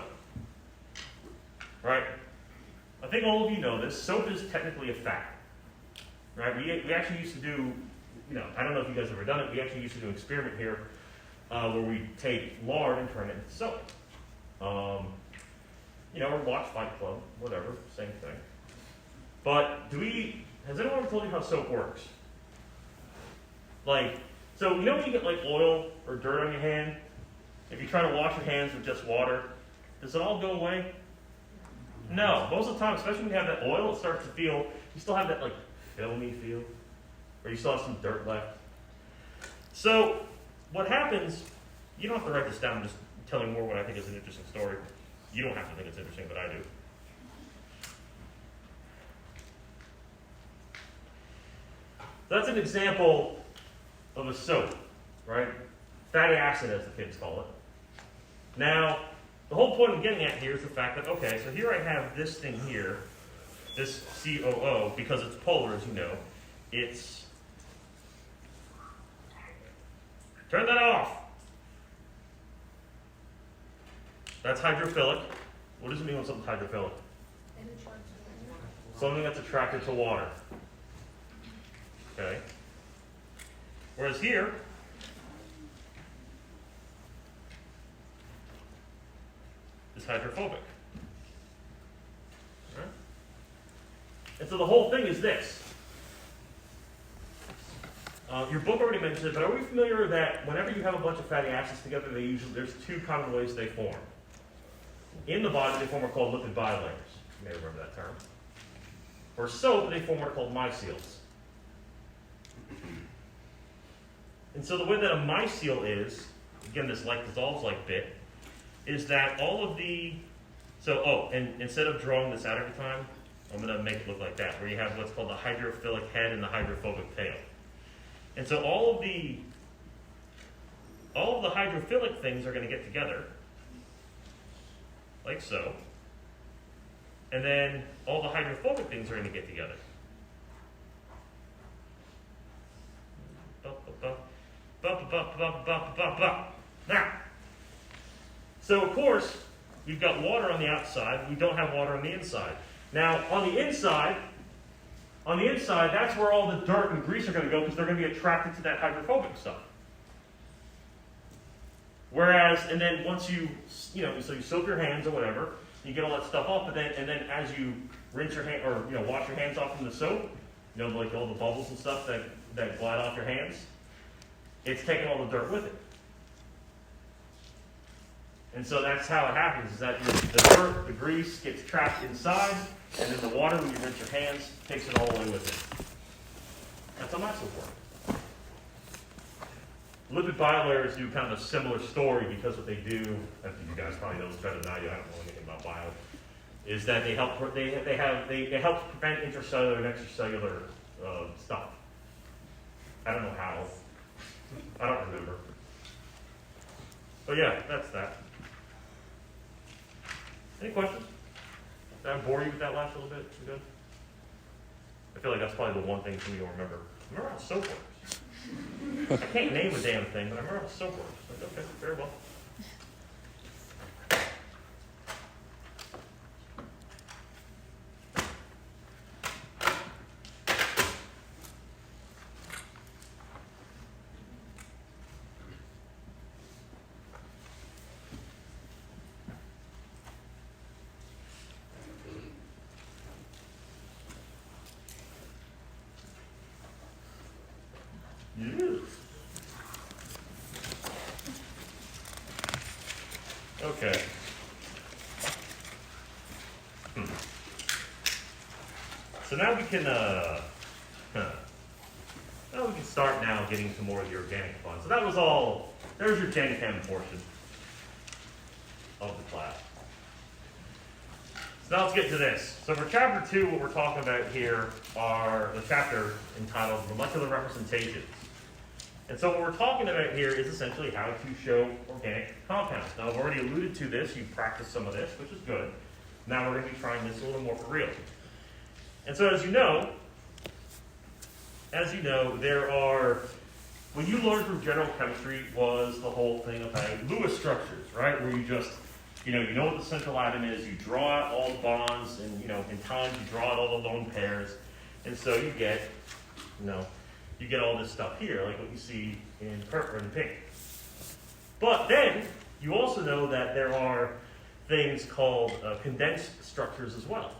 Right? I think all of you know this. Soap is technically a fat. Right? We actually used to do, I don't know if you guys have ever done it. We actually used to do an experiment here where we take lard and turn it into soap. Or watch Fight Club, whatever, same thing. But has anyone ever told you how soap works? So when you get oil or dirt on your hand, if you try to wash your hands with just water, does it all go away? No. Most of the time, especially when you have that oil, it starts to feel, you still have that filmy feel, or you still have some dirt left. So what happens, you don't have to write this down, I'm just telling more what I think is an interesting story. You don't have to think it's interesting, but I do. That's an example of a soap, right? Fatty acid, as the kids call it. Now, the whole point I'm getting at here is the fact that, okay, so here I have this thing here, this COO, because it's polar, as you know, it's... Turn that off! That's hydrophilic. What does it mean when something's hydrophilic? Something that's attracted to water. Okay. Whereas here, is hydrophobic. Right? And so the whole thing is this. Your book already mentioned it, but are we familiar that whenever you have a bunch of fatty acids together, there's 2 common ways they form. In the body, they form what are called lipid bilayers. You may remember that term. For soap, they form what are called myceles. And so the way that a mycele is, again, this dissolves like bit, is that all of the, and instead of drawing this out every time, I'm going to make it look like that, where you have what's called the hydrophilic head and the hydrophobic tail. And so all of the all of the hydrophilic things are going to get together, like so. And then all the hydrophobic things are going to get together. Now, so of course, we've got water on the outside. We don't have water on the inside. Now, on the inside, that's where all the dirt and grease are going to go because they're going to be attracted to that hydrophobic stuff. Whereas, and then once so you soak your hands or whatever, you get all that stuff off, and then as you rinse your hand or wash your hands off from the soap, like all the bubbles and stuff that glide off your hands, it's taking all the dirt with it. And so that's how it happens: is that the dirt, the grease gets trapped inside, and then the water, when you rinse your hands, takes it all away with it. That's how massive work. Lipid biolayers do kind of a similar story because what they do, I think you guys probably know this better than I do. I don't know anything about bio. Is that they help help prevent intracellular and extracellular stuff. I don't know how. I don't remember. But yeah, that's that. Any questions? Did I bore you with that last little bit? You good? I feel like that's probably the one thing some of you will remember. Remember how soap works? I can't name a damn thing, but I remember how soap works. Like, okay, very well. Okay. So now we can start now getting to more of the organic fun. So that was all. There's your Gen Chem portion of the class. So now let's get to this. So for chapter 2, what we're talking about here are the chapter entitled Molecular Representations. And so what we're talking about here is essentially how to show organic compounds. Now, I've already alluded to this. You've practiced some of this, which is good. Now we're going to be trying this a little more for real. And so as you know, there are, what you learned from general chemistry was the whole thing about Lewis structures, right? Where you just, you know what the central atom is, you draw out all the bonds, and, in times you draw out all the lone pairs. And so you get, you get all this stuff here, like what you see in purple and pink. But then, you also know that there are things called condensed structures as well.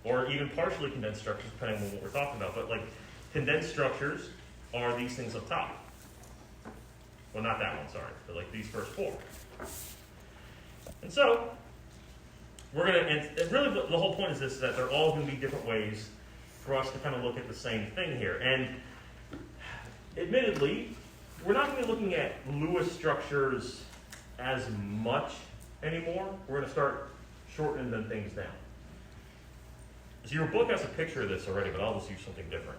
Or even partially condensed structures, depending on what we're talking about. But like, condensed structures are these things up top. Well, not that one, sorry. But like these first four. And so, we're going to, and really the whole point is this, that they're all going to be different ways for us to kind of look at the same thing here. And admittedly, we're not going to be looking at Lewis structures as much anymore. We're going to start shortening them things down. So your book has a picture of this already, but I'll just use something different.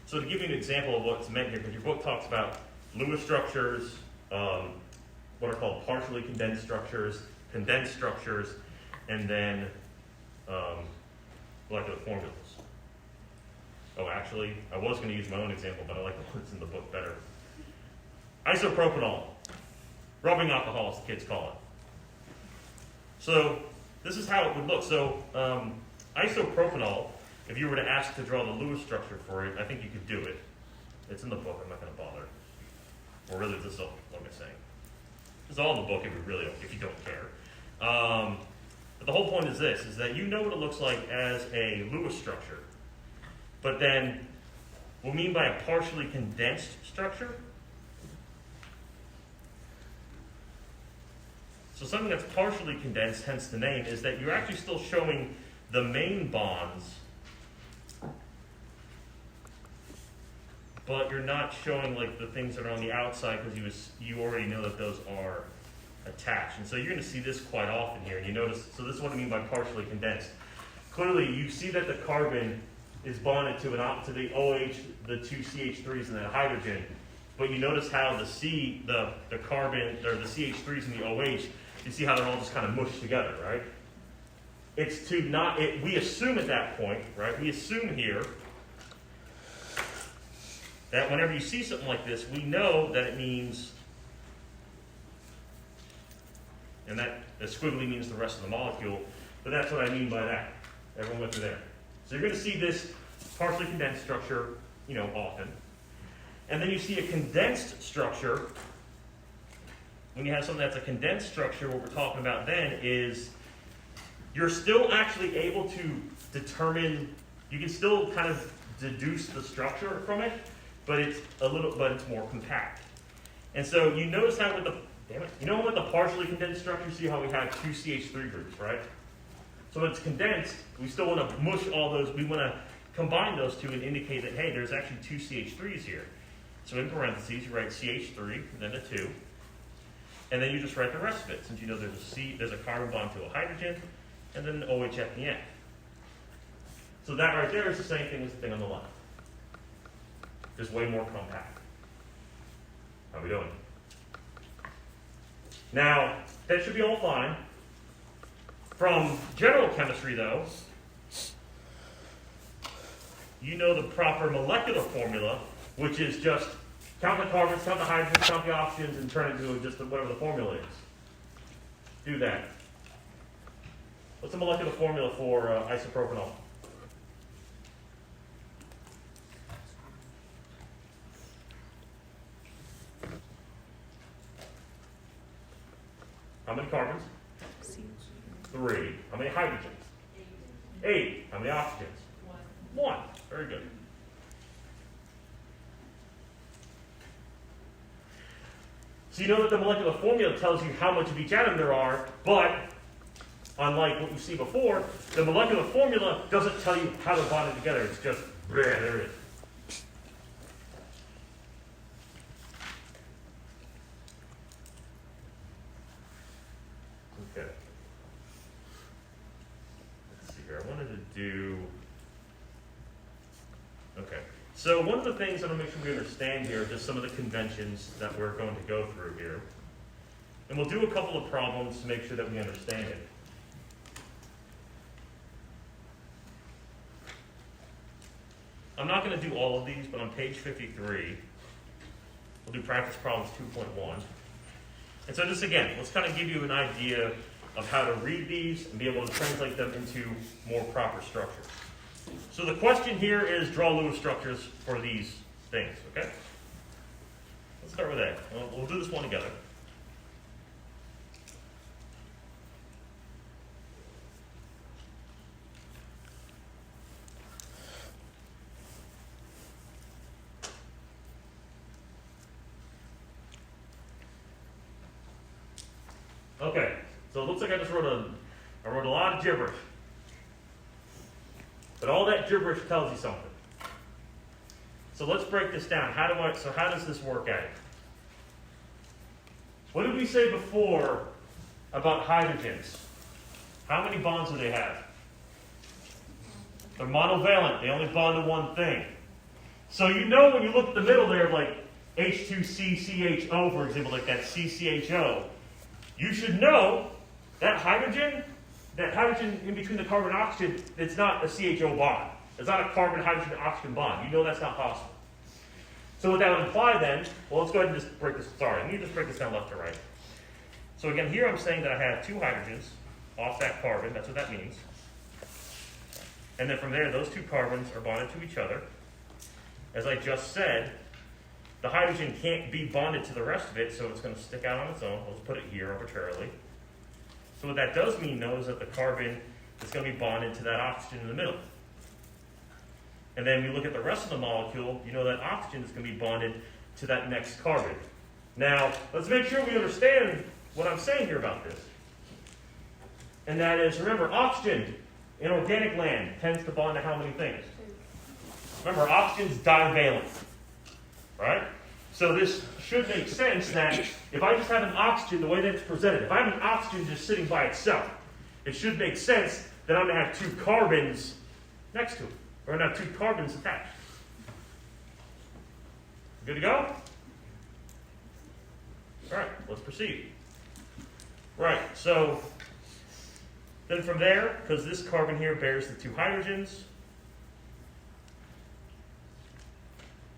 So to give you an example of what's meant here, because your book talks about Lewis structures, what are called partially condensed structures, and then molecular formulas. Oh, actually, I was going to use my own example, but I like the one that's in the book better. Isopropanol, rubbing alcohol, as the kids call it. So this is how it would look. So isopropanol, if you were to ask to draw the Lewis structure for it, I think you could do it. It's in the book. I'm not going to bother. Or really, this is all what I'm saying. It's all in the book if you don't care. But the whole point is this, is that you know what it looks like as a Lewis structure. But then, what we mean by a partially condensed structure, so something that's partially condensed, hence the name, is that you're actually still showing the main bonds, but you're not showing like the things that are on the outside because you already know that those are attached. And so you're going to see this quite often here. And you notice, so this is what I mean by partially condensed. Clearly, you see that the carbon is bonded to the OH, the two CH3s, and that hydrogen but you notice how the carbon, or the CH3s and the OH, you see how they're all just kind of mushed together, right? It's to not, we assume at that point, right? We assume here that whenever you see something like this, we know that it means, and that the squiggly means the rest of the molecule, but that's what I mean by that. Everyone with me there. So you're going to see this partially condensed structure, often. And then you see a condensed structure. When you have something that's a condensed structure, what we're talking about then is you're still actually able to determine, you can still kind of deduce the structure from it, but it's more compact. And so you notice how with the partially condensed structure, see how we have two CH3 groups, right? So when it's condensed, we still want to mush all those, we want to combine those two and indicate that, hey, there's actually two CH3s here. So in parentheses, you write CH3, and then a 2, and then you just write the rest of it, since you know there's a carbon bond to a hydrogen, and then an OH at the end. So that right there is the same thing as the thing on the left. Just way more compact. How are we doing? Now, that should be all fine. From general chemistry, though, you know the proper molecular formula, which is just count the carbons, count the hydrogens, count the oxygens, and turn it into just whatever the formula is. Do that. What's the molecular formula for isopropanol? How many carbons? 3. How many hydrogens? 8. How many oxygens? 1. Very good. So you know that the molecular formula tells you how much of each atom there are, but unlike what you see before, the molecular formula doesn't tell you how they're bonded together. It's just, there it is. Okay. Let's see here. I wanted to do... Okay. So one of the things I want to make sure we understand here are just some of the conventions that we're going to go through here. And we'll do a couple of problems to make sure that we understand it. I'm not going to do all of these, but on page 53, we'll do practice problems 2.1. And so just again, let's kind of give you an idea of how to read these and be able to translate them into more proper structures. So the question here is draw Lewis structures for these things, okay? Let's start with A. We'll do this one together. Okay, so it looks like I just wrote a lot of gibberish. But all that gibberish tells you something. So let's break this down. How does this work out? What did we say before about hydrogens? How many bonds do they have? They're monovalent. They only bond to one thing. So you know when you look at the middle there, like H2CCHO, for example, like that CCHO, you should know that hydrogen in between the carbon and oxygen, it's not a CHO bond. It's not a carbon-hydrogen-oxygen bond. You know that's not possible. So what that would imply then, well, let's go ahead and just break this, let me just break this down left to right. So again, here I'm saying that I have 2 hydrogens off that carbon. That's what that means. And then from there, those 2 carbons are bonded to each other. As I just said, the hydrogen can't be bonded to the rest of it, so it's going to stick out on its own. I'll just put it here arbitrarily. So what that does mean, though, is that the carbon is going to be bonded to that oxygen in the middle. And then we look at the rest of the molecule, you know that oxygen is going to be bonded to that next carbon. Now, let's make sure we understand what I'm saying here about this. And that is, remember, oxygen in organic land tends to bond to how many things? Remember, oxygen's divalent, right? So this should make sense that if I just have an oxygen, the way that it's presented, if I have an oxygen just sitting by itself, it should make sense that I'm going to have 2 carbons next to it. Or I'm going to have 2 carbons attached. Good to go? All right, let's proceed. Right, so then from there, because this carbon here bears the two hydrogens,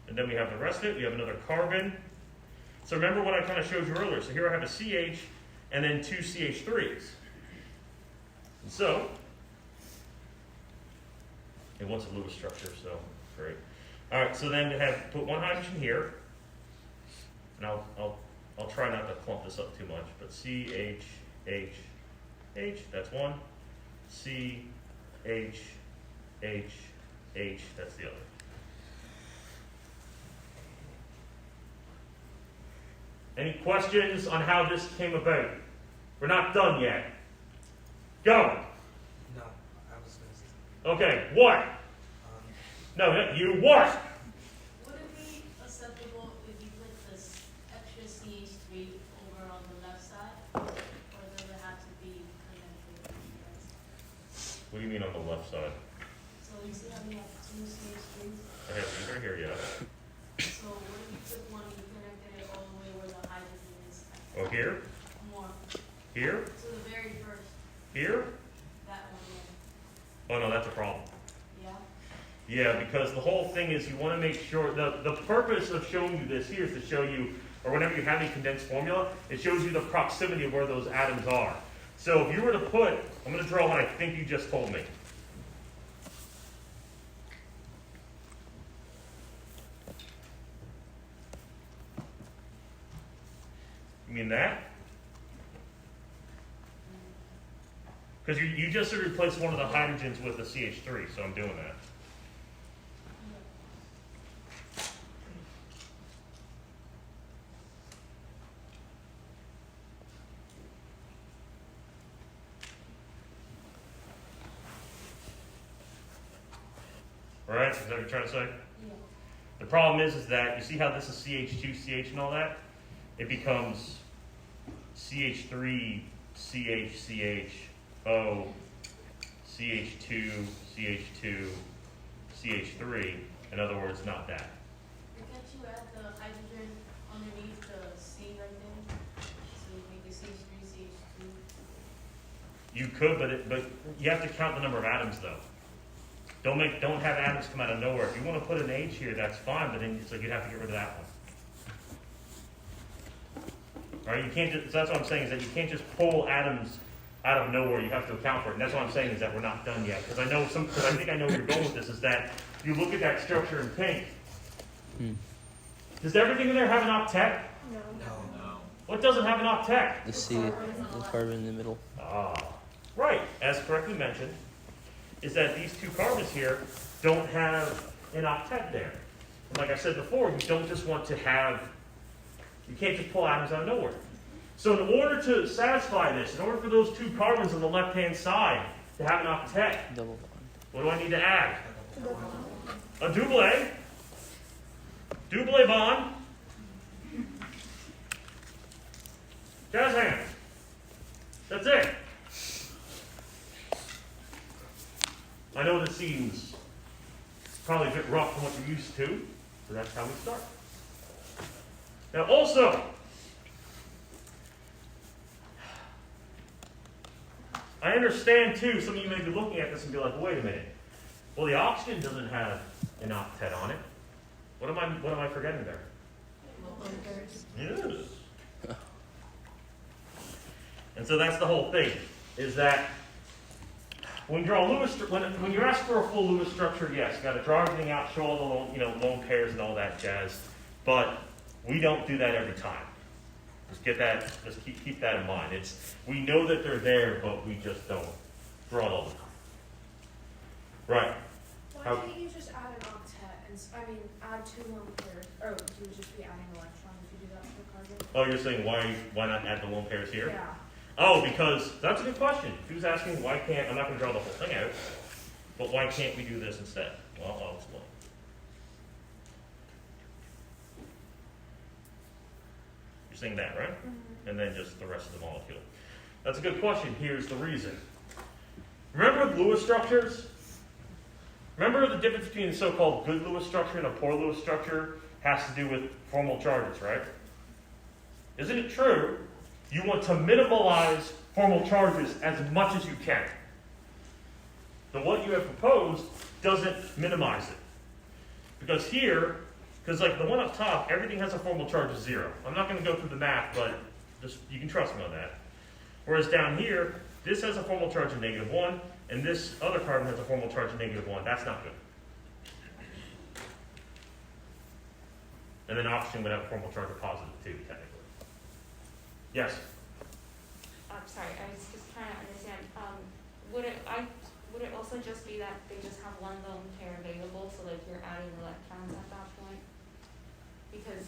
and then we have the rest of it, we have another carbon. So remember what I kind of showed you earlier. So here I have a CH and then two CH3s. And so, it wants a Lewis structure, so great. All right, so then put one hydrogen here, and I'll try not to clump this up too much, but CH, H, H, that's one. C, H, H, H, that's the other. Any questions on how this came about? We're not done yet. Go. No, I was gonna say, Okay, what? No, you what? Would it be acceptable if you put this extra CH3 over on the left side, or does it have to be connected to the right side? What do you mean on the left side? So you see how we have two CH3s? I have these right here, yeah. So what if you took one and you connected it all the way where the hydrogen is? Oh, here? More, Here? to the very first, Here? that one, Oh no, that's a problem. yeah? Yeah, because the whole thing is you want to make sure, the purpose of showing you this here is to show you, or whenever you have a condensed formula, it shows you the proximity of where those atoms are. So if you were to put, I'm going to draw what I think you just told me. You mean that? Because you just replaced one of the hydrogens with a CH3, so I'm doing that. Right? Is that what you're trying to say? Yeah. The problem is that you see how this is CH2, CH and all that? It becomes CH3, CH, CH, O, CH2, CH2, CH3. In other words, not that. But can't you add the hydrogen underneath the C right there? So you make it CH3, CH2? You could, but you have to count the number of atoms though. Don't have atoms come out of nowhere. If you want to put an H here, that's fine, but then it's like you'd have to get rid of that one. All right, you can't just, so that's what I'm saying is that you can't just pull atoms out of nowhere. You have to account for it. And that's what I'm saying is that we're not done yet. Because I think I know where you're going with this, is that you look at that structure in pink. Does everything in there have an octet? No. no. What doesn't have an octet? The C, the carbon in the middle. Right, as correctly mentioned, is that these two carbons here don't have an octet there. And like I said before, you don't just want to have, you can't just pull atoms out of nowhere. So in order to satisfy this, in order for those two carbons on the left-hand side to have an octet, Double bond. what do I need to add? A doublet. Doublet bond. Jazz hands. That's it. I know this seems probably a bit rough from what you're used to, so that's how we start. Now also, I understand too, some of you may be looking at this and be like, wait a minute. Well, the oxygen doesn't have an octet on it. What am I forgetting there? Yes. And so that's the whole thing, is that when you draw Lewis, when you ask for a full Lewis structure, yes, you got to draw everything out, show all the lone pairs and all that jazz. But we don't do that every time. Just keep that in mind. We know that they're there, but we just don't draw it all the time. Right. Why How- can't you just add an octet and add two lone pairs? Or you would just be adding electrons if you do that for carbon? Oh, you're saying why not add the lone pairs here? Yeah. Oh, because that's a good question. She was asking why can't, I'm not going to draw the whole thing out, but why can't we do this instead? Well, I'll explain. You're saying that, right? Mm-hmm. And then just the rest of the molecule. That's a good question. Here's the reason. Remember with Lewis structures? Remember the difference between a so-called good Lewis structure and a poor Lewis structure has to do with formal charges, right? Isn't it true? You want to minimize formal charges as much as you can. The what you have proposed doesn't minimize it. Because here, because like the one up top, everything has a formal charge of 0. I'm not going to go through the math, but just you can trust me on that. Whereas down here, this has a formal charge of -1, and this other carbon has a formal charge of -1. That's not good. And then oxygen would have a formal charge of +2, technically. Yes? I'm sorry, I was just trying to understand, would it also just be that they just have one lone pair available, so like you're adding electrons at that point? Because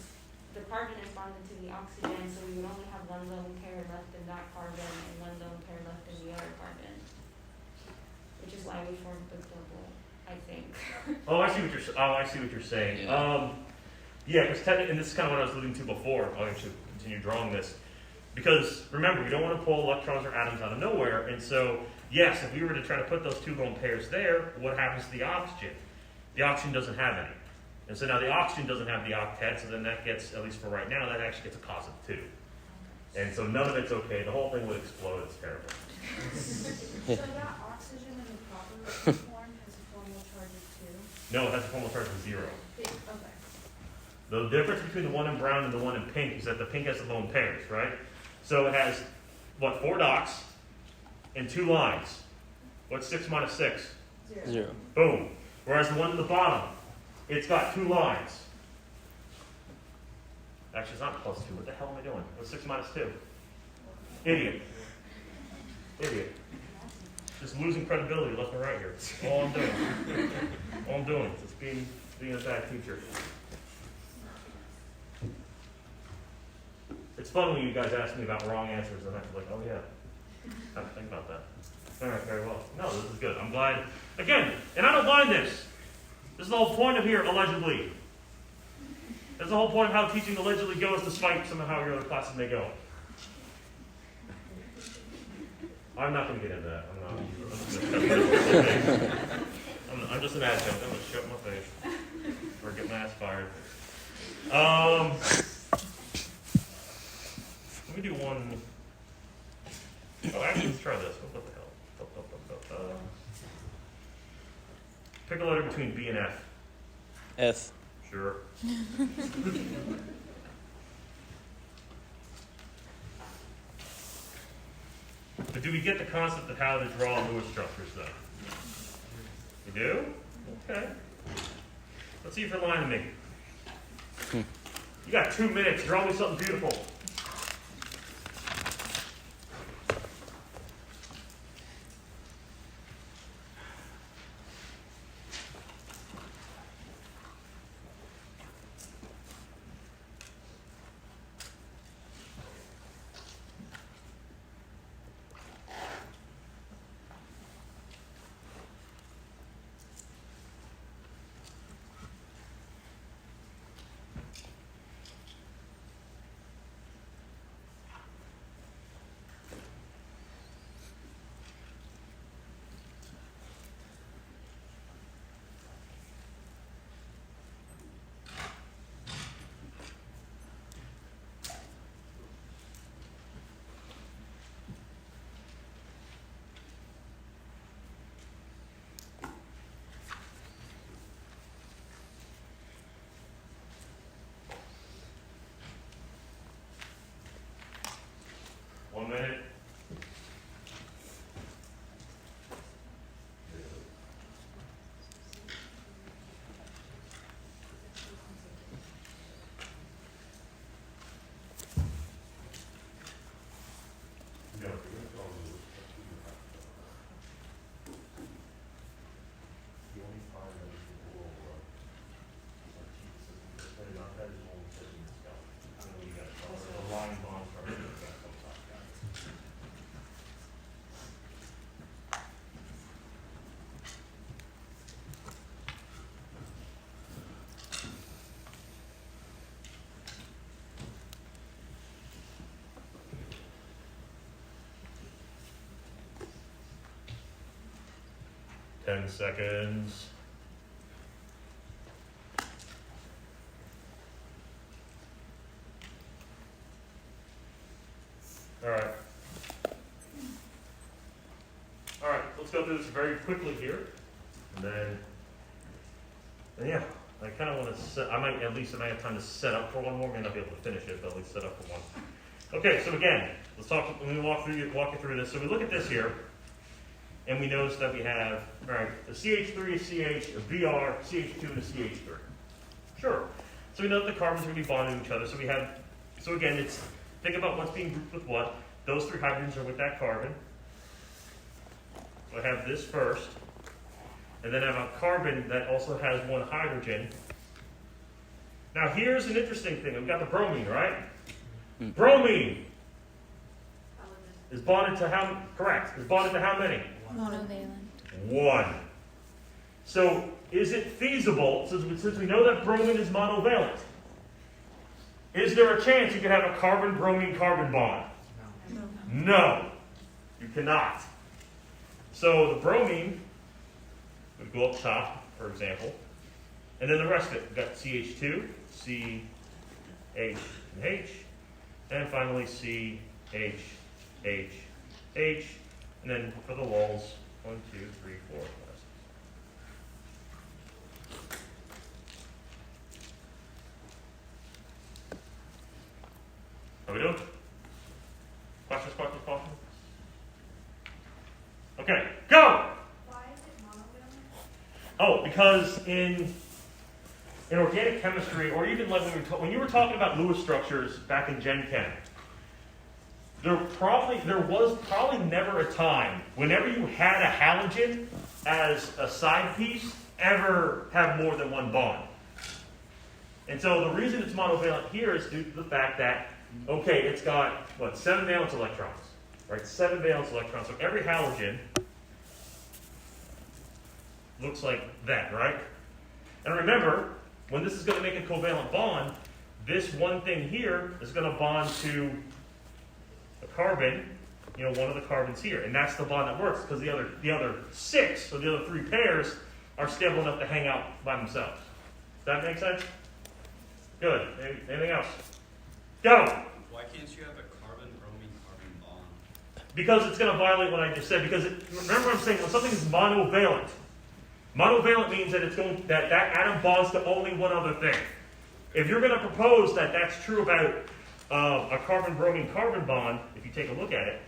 the carbon is bonded to the oxygen, so we would only have one lone pair left in that carbon and one lone pair left in the other carbon. Which is why we formed the double, I think. I see what you're saying. Yeah, because technically, and this is kind of what I was alluding to before. I'll actually continue drawing this. Because remember, we don't want to pull electrons or atoms out of nowhere, and so yes, if we were to try to put those 2 lone pairs there, what happens to the oxygen? The oxygen doesn't have any. And so now the oxygen doesn't have the octet, so then that gets, at least for right now, that actually gets a +2. And so none of it's okay. The whole thing would explode. It's terrible. So that oxygen in the proper form has a formal charge of 2? No, it has a formal charge of 0. Okay. The difference between the one in brown and the one in pink is that the pink has the lone pairs, right? So it has, 4 dots and 2 lines. What's 6 minus 6? 0. Boom. Whereas the one at the bottom, it's got 2 lines. Actually, it's not +2. What the hell am I doing? What's 6 minus 2? Idiot. Just losing credibility left and right here. All I'm doing. is just being a bad teacher. It's fun when you guys ask me about wrong answers, and I'm like, oh yeah, I have to think about that. All right, very well. No, this is good. I'm glad. Again, and I don't mind this. This is the whole point of here, allegedly. That's the whole point of how teaching allegedly goes, despite some of how your other classes may go. I'm not going to get into that. I'm just an adjunct. I'm going to shut my face or get my ass fired. Let me do one. Oh, actually, let's try this. What the hell? Pick a letter between B and F. F. Sure. But do we get the concept of how to draw Lewis structures, though? You do? Okay. Let's see if you're lying to me. You got 2 minutes. Draw me something beautiful. One minute. Ten seconds. go through this very quickly here. And then yeah, I kind of want to set, I might have time to set up for one more. May not be able to finish it, but at least set up for one. Okay, so again, let me walk you through this. So we look at this here, and we notice that we have, all right, a CH3, a CH, a VR, CH2, and a CH3. Sure. So we know that the carbons are going to be bonded to each other. So again, think about what's being grouped with what. Those 3 hydrogens are with that carbon. So I have this first. And then I have a carbon that also has 1 hydrogen. Now here's an interesting thing. We've got the bromine, right? Bromine is bonded to how, correct, is bonded to how many? Monovalent. 1. So is it feasible, since we know that bromine is monovalent, is there a chance you could have a carbon-bromine-carbon bond? No. No, you cannot. So the bromine would go up top, for example, and then the rest of it. We've got CH2, C, H, and H, and finally C, H, H, H, and then for the walls, 1, 2, 3, 4, 5, 6. How we doing? Questions? Okay, go! Why is it monovalent? Oh, because in organic chemistry, or even like when you were talking about Lewis structures back in Gen Chem, there was probably never a time, whenever you had a halogen as a side piece, ever have more than 1 bond. And so the reason it's monovalent here is due to the fact that, okay, it's got, 7 valence electrons, right? 7 valence electrons. So every halogen looks like that, right? And remember, when this is going to make a covalent bond, this one thing here is going to bond to a carbon, one of the carbons here. And that's the bond that works, because the other 6, or the other 3 pairs, are stable enough to hang out by themselves. Does that make sense? Good. Anything else? Go! Why can't you have a carbon-bromine-carbon bond? Because it's going to violate what I just said. Because remember what I'm saying, when something is monovalent means that that atom bonds to only one other thing. If you're going to propose that that's true about a carbon-bromine-carbon bond, if you take a look at it,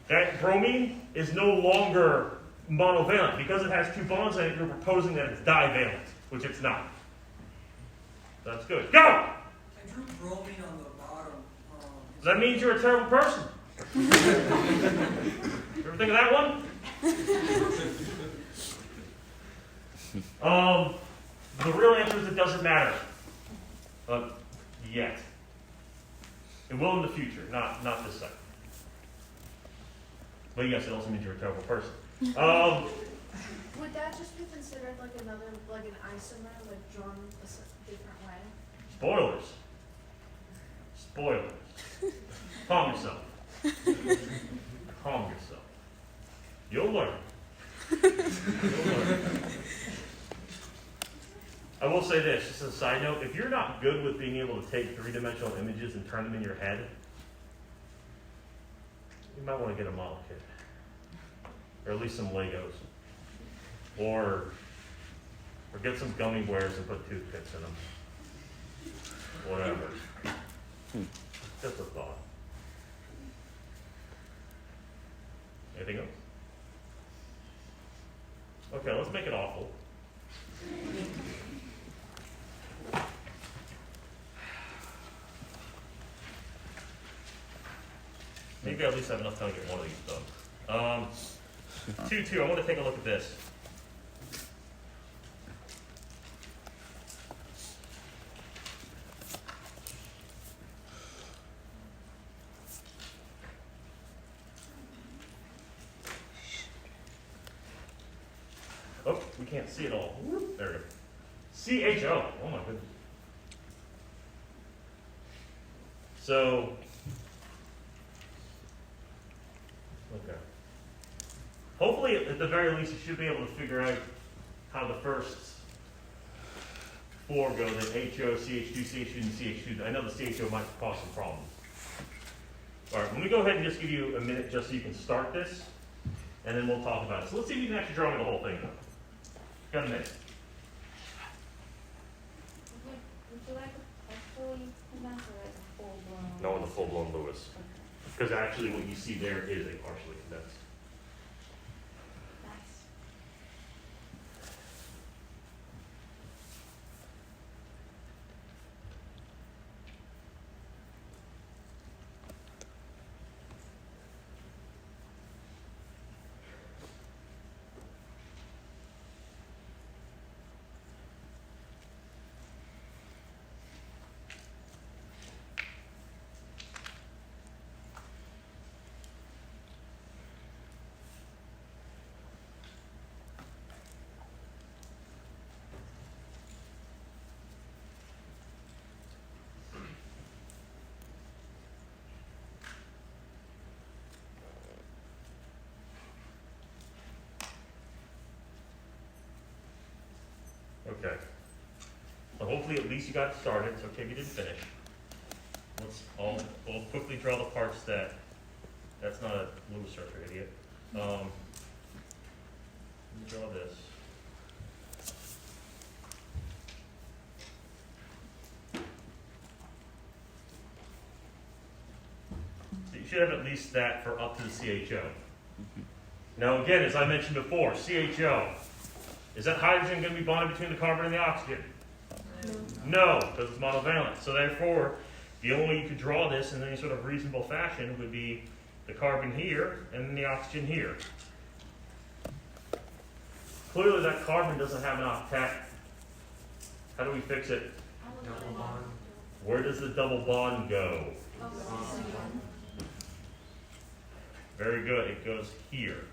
that bromine is no longer monovalent. Because it has 2 bonds in it, you're proposing that it's divalent, which it's not. That's good. Go! I drew bromine on the bottom. That means you're a terrible person. You ever think of that one? The real answer is it doesn't matter. Yet. It will in the future, not this second. But yes, it also means you're a terrible person. Would that just be considered like an isomer, like drawn a different way? Spoilers. Calm yourself. You'll learn. I will say this, just as a side note, if you're not good with being able to take 3-dimensional images and turn them in your head, you might want to get a model kit. Or at least some Legos. Or get some gummy bears and put toothpicks in them. Whatever. Just a thought. Anything else? Okay, let's make it awful. Maybe I at least have enough time to get one of these done. 2-2, I want to take a look at this. Oh, we can't see it all. There we go. CHO. Oh my goodness. So, okay. Hopefully, at the very least, you should be able to figure out how the first 4 go, that HO, CH2, CH2, and CH2. I know the CHO might cause some problems. All right, let me go ahead and just give you a minute just so you can start this. and then we'll talk about it. So let's see if you can actually draw me the whole thing. Got a minute. Would you like a fully condensed or like a full blown? No, the full-blown Lewis. Because actually what you see there is a partially condensed. Nice. Okay. So hopefully at least you got started. It's okay if you didn't finish. We'll quickly draw the parts that's not a Lewis circle, idiot. Let me draw this. So you should have at least that for up to the CHO. Now again, as I mentioned before, CHO. Is that hydrogen going to be bonded between the carbon and the oxygen? No, because it's monovalent. So therefore, the only way you could draw this in any sort of reasonable fashion would be the carbon here and then the oxygen here. Clearly that carbon doesn't have an octet. How do we fix it? Double bond. Where does the double bond go? Very good. It goes here.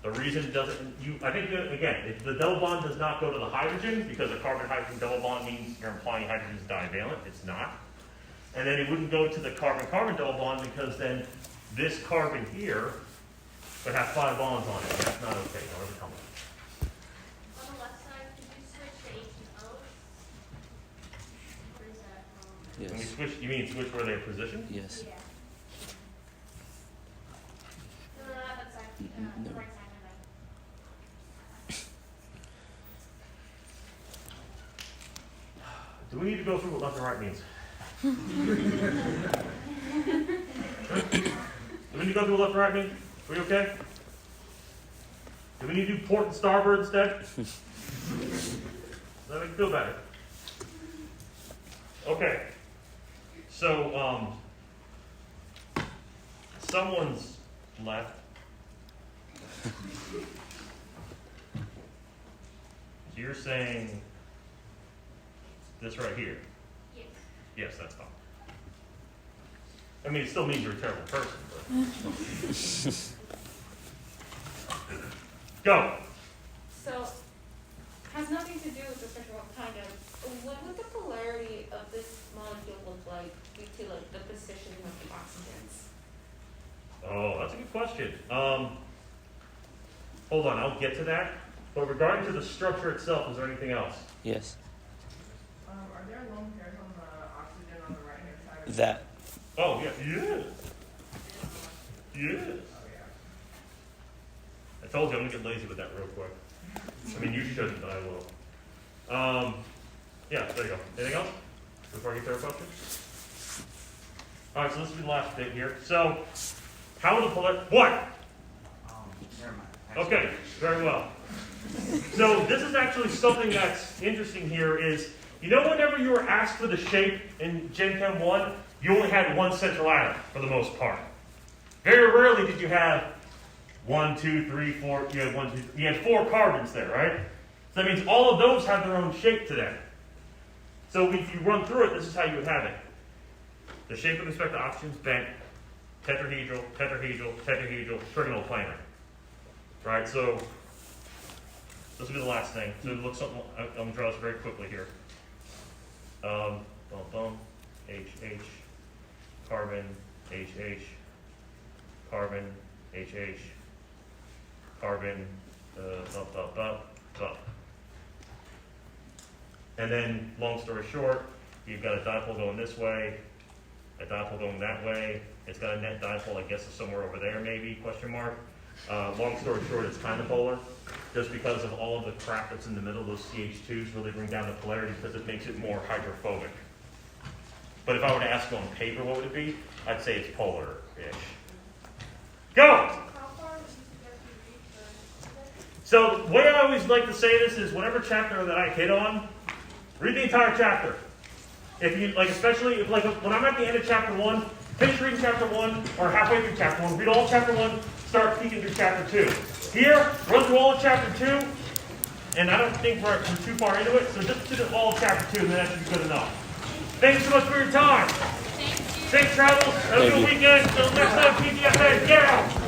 The reason it doesn't, I think, again, the double bond does not go to the hydrogen because a carbon-hydrogen double bond means you're implying hydrogen is divalent. It's not. And then it wouldn't go to the carbon-carbon double bond because then this carbon here would have 5 bonds on it. And that's not okay. Don't ever tell me. On the left side, could you switch to H and O? Or is that, Yes. When we switch, you mean switch where they're positioned? Yes. Yeah. No, that side, No. right side, Do we need to go through what left and right means? Do we need to go through what left and right means? Are we okay? Do we need to do port and starboard instead? That make you feel better. Okay. So, someone's left. So you're saying this right here? Yes. Yes, that's fine. I mean, it still means you're a terrible person, but. Go! So, has nothing to do with the special kind of, what would the polarity of this molecule look like due to like the positioning of the oxygens? Oh, that's a good question. Hold on, I'll get to that. But regarding to the structure itself, is there anything else? Yes. Are there lone pairs on the oxygen on the right hand side? That. Oh, yeah. Yes. Yes. Oh, yeah. I told you I'm going to get lazy with that real quick. I mean, you shouldn't, but I will. Yeah, there you go. Anything else before I get to our question? All right, so this will be the last bit here. So, how the what? Never mind. Okay, very well. So this is actually something that's interesting here is, you know whenever you were asked for the shape in Gen Chem 1, you only had one central atom for the most part. Very rarely did you have 1, 2, 3, 4, you had 4 carbons there, right? So that means all of those have their own shape to them. So if you run through it, this is how you would have it. The shape with respect to oxygen is bent, tetrahedral, tetrahedral, tetrahedral, trigonal planar. Right, so this will be the last thing. So it looks something, I'm going to draw this very quickly here. Boom, boom, H, H, carbon, H, H, carbon, H, H, carbon, up. And then, long story short, you've got a dipole going this way, a dipole going that way. It's got a net dipole, I guess, is somewhere over there maybe, question mark. Long story short, it's kind of polar, just because of all of the crap that's in the middle. Those CH2s really bring down the polarity because it makes it more hydrophobic. But if I were to ask you on paper, what would it be? I'd say it's polar-ish. Go! How far would you suggest we read for? So the way I always like to say this is whatever chapter that I hit on, read the entire chapter. If you like, especially if like when I'm at the end of chapter 1, finish reading chapter 1 or halfway through chapter 1, read all chapter 1, start peeking through chapter 2. Here, run through all of chapter 2, and I don't think we're too far into it, so just do all of chapter 2 and then that should be good enough. Thank you so much for your time. Safe travels. Have a good weekend. Until next time, PTFN. Get out.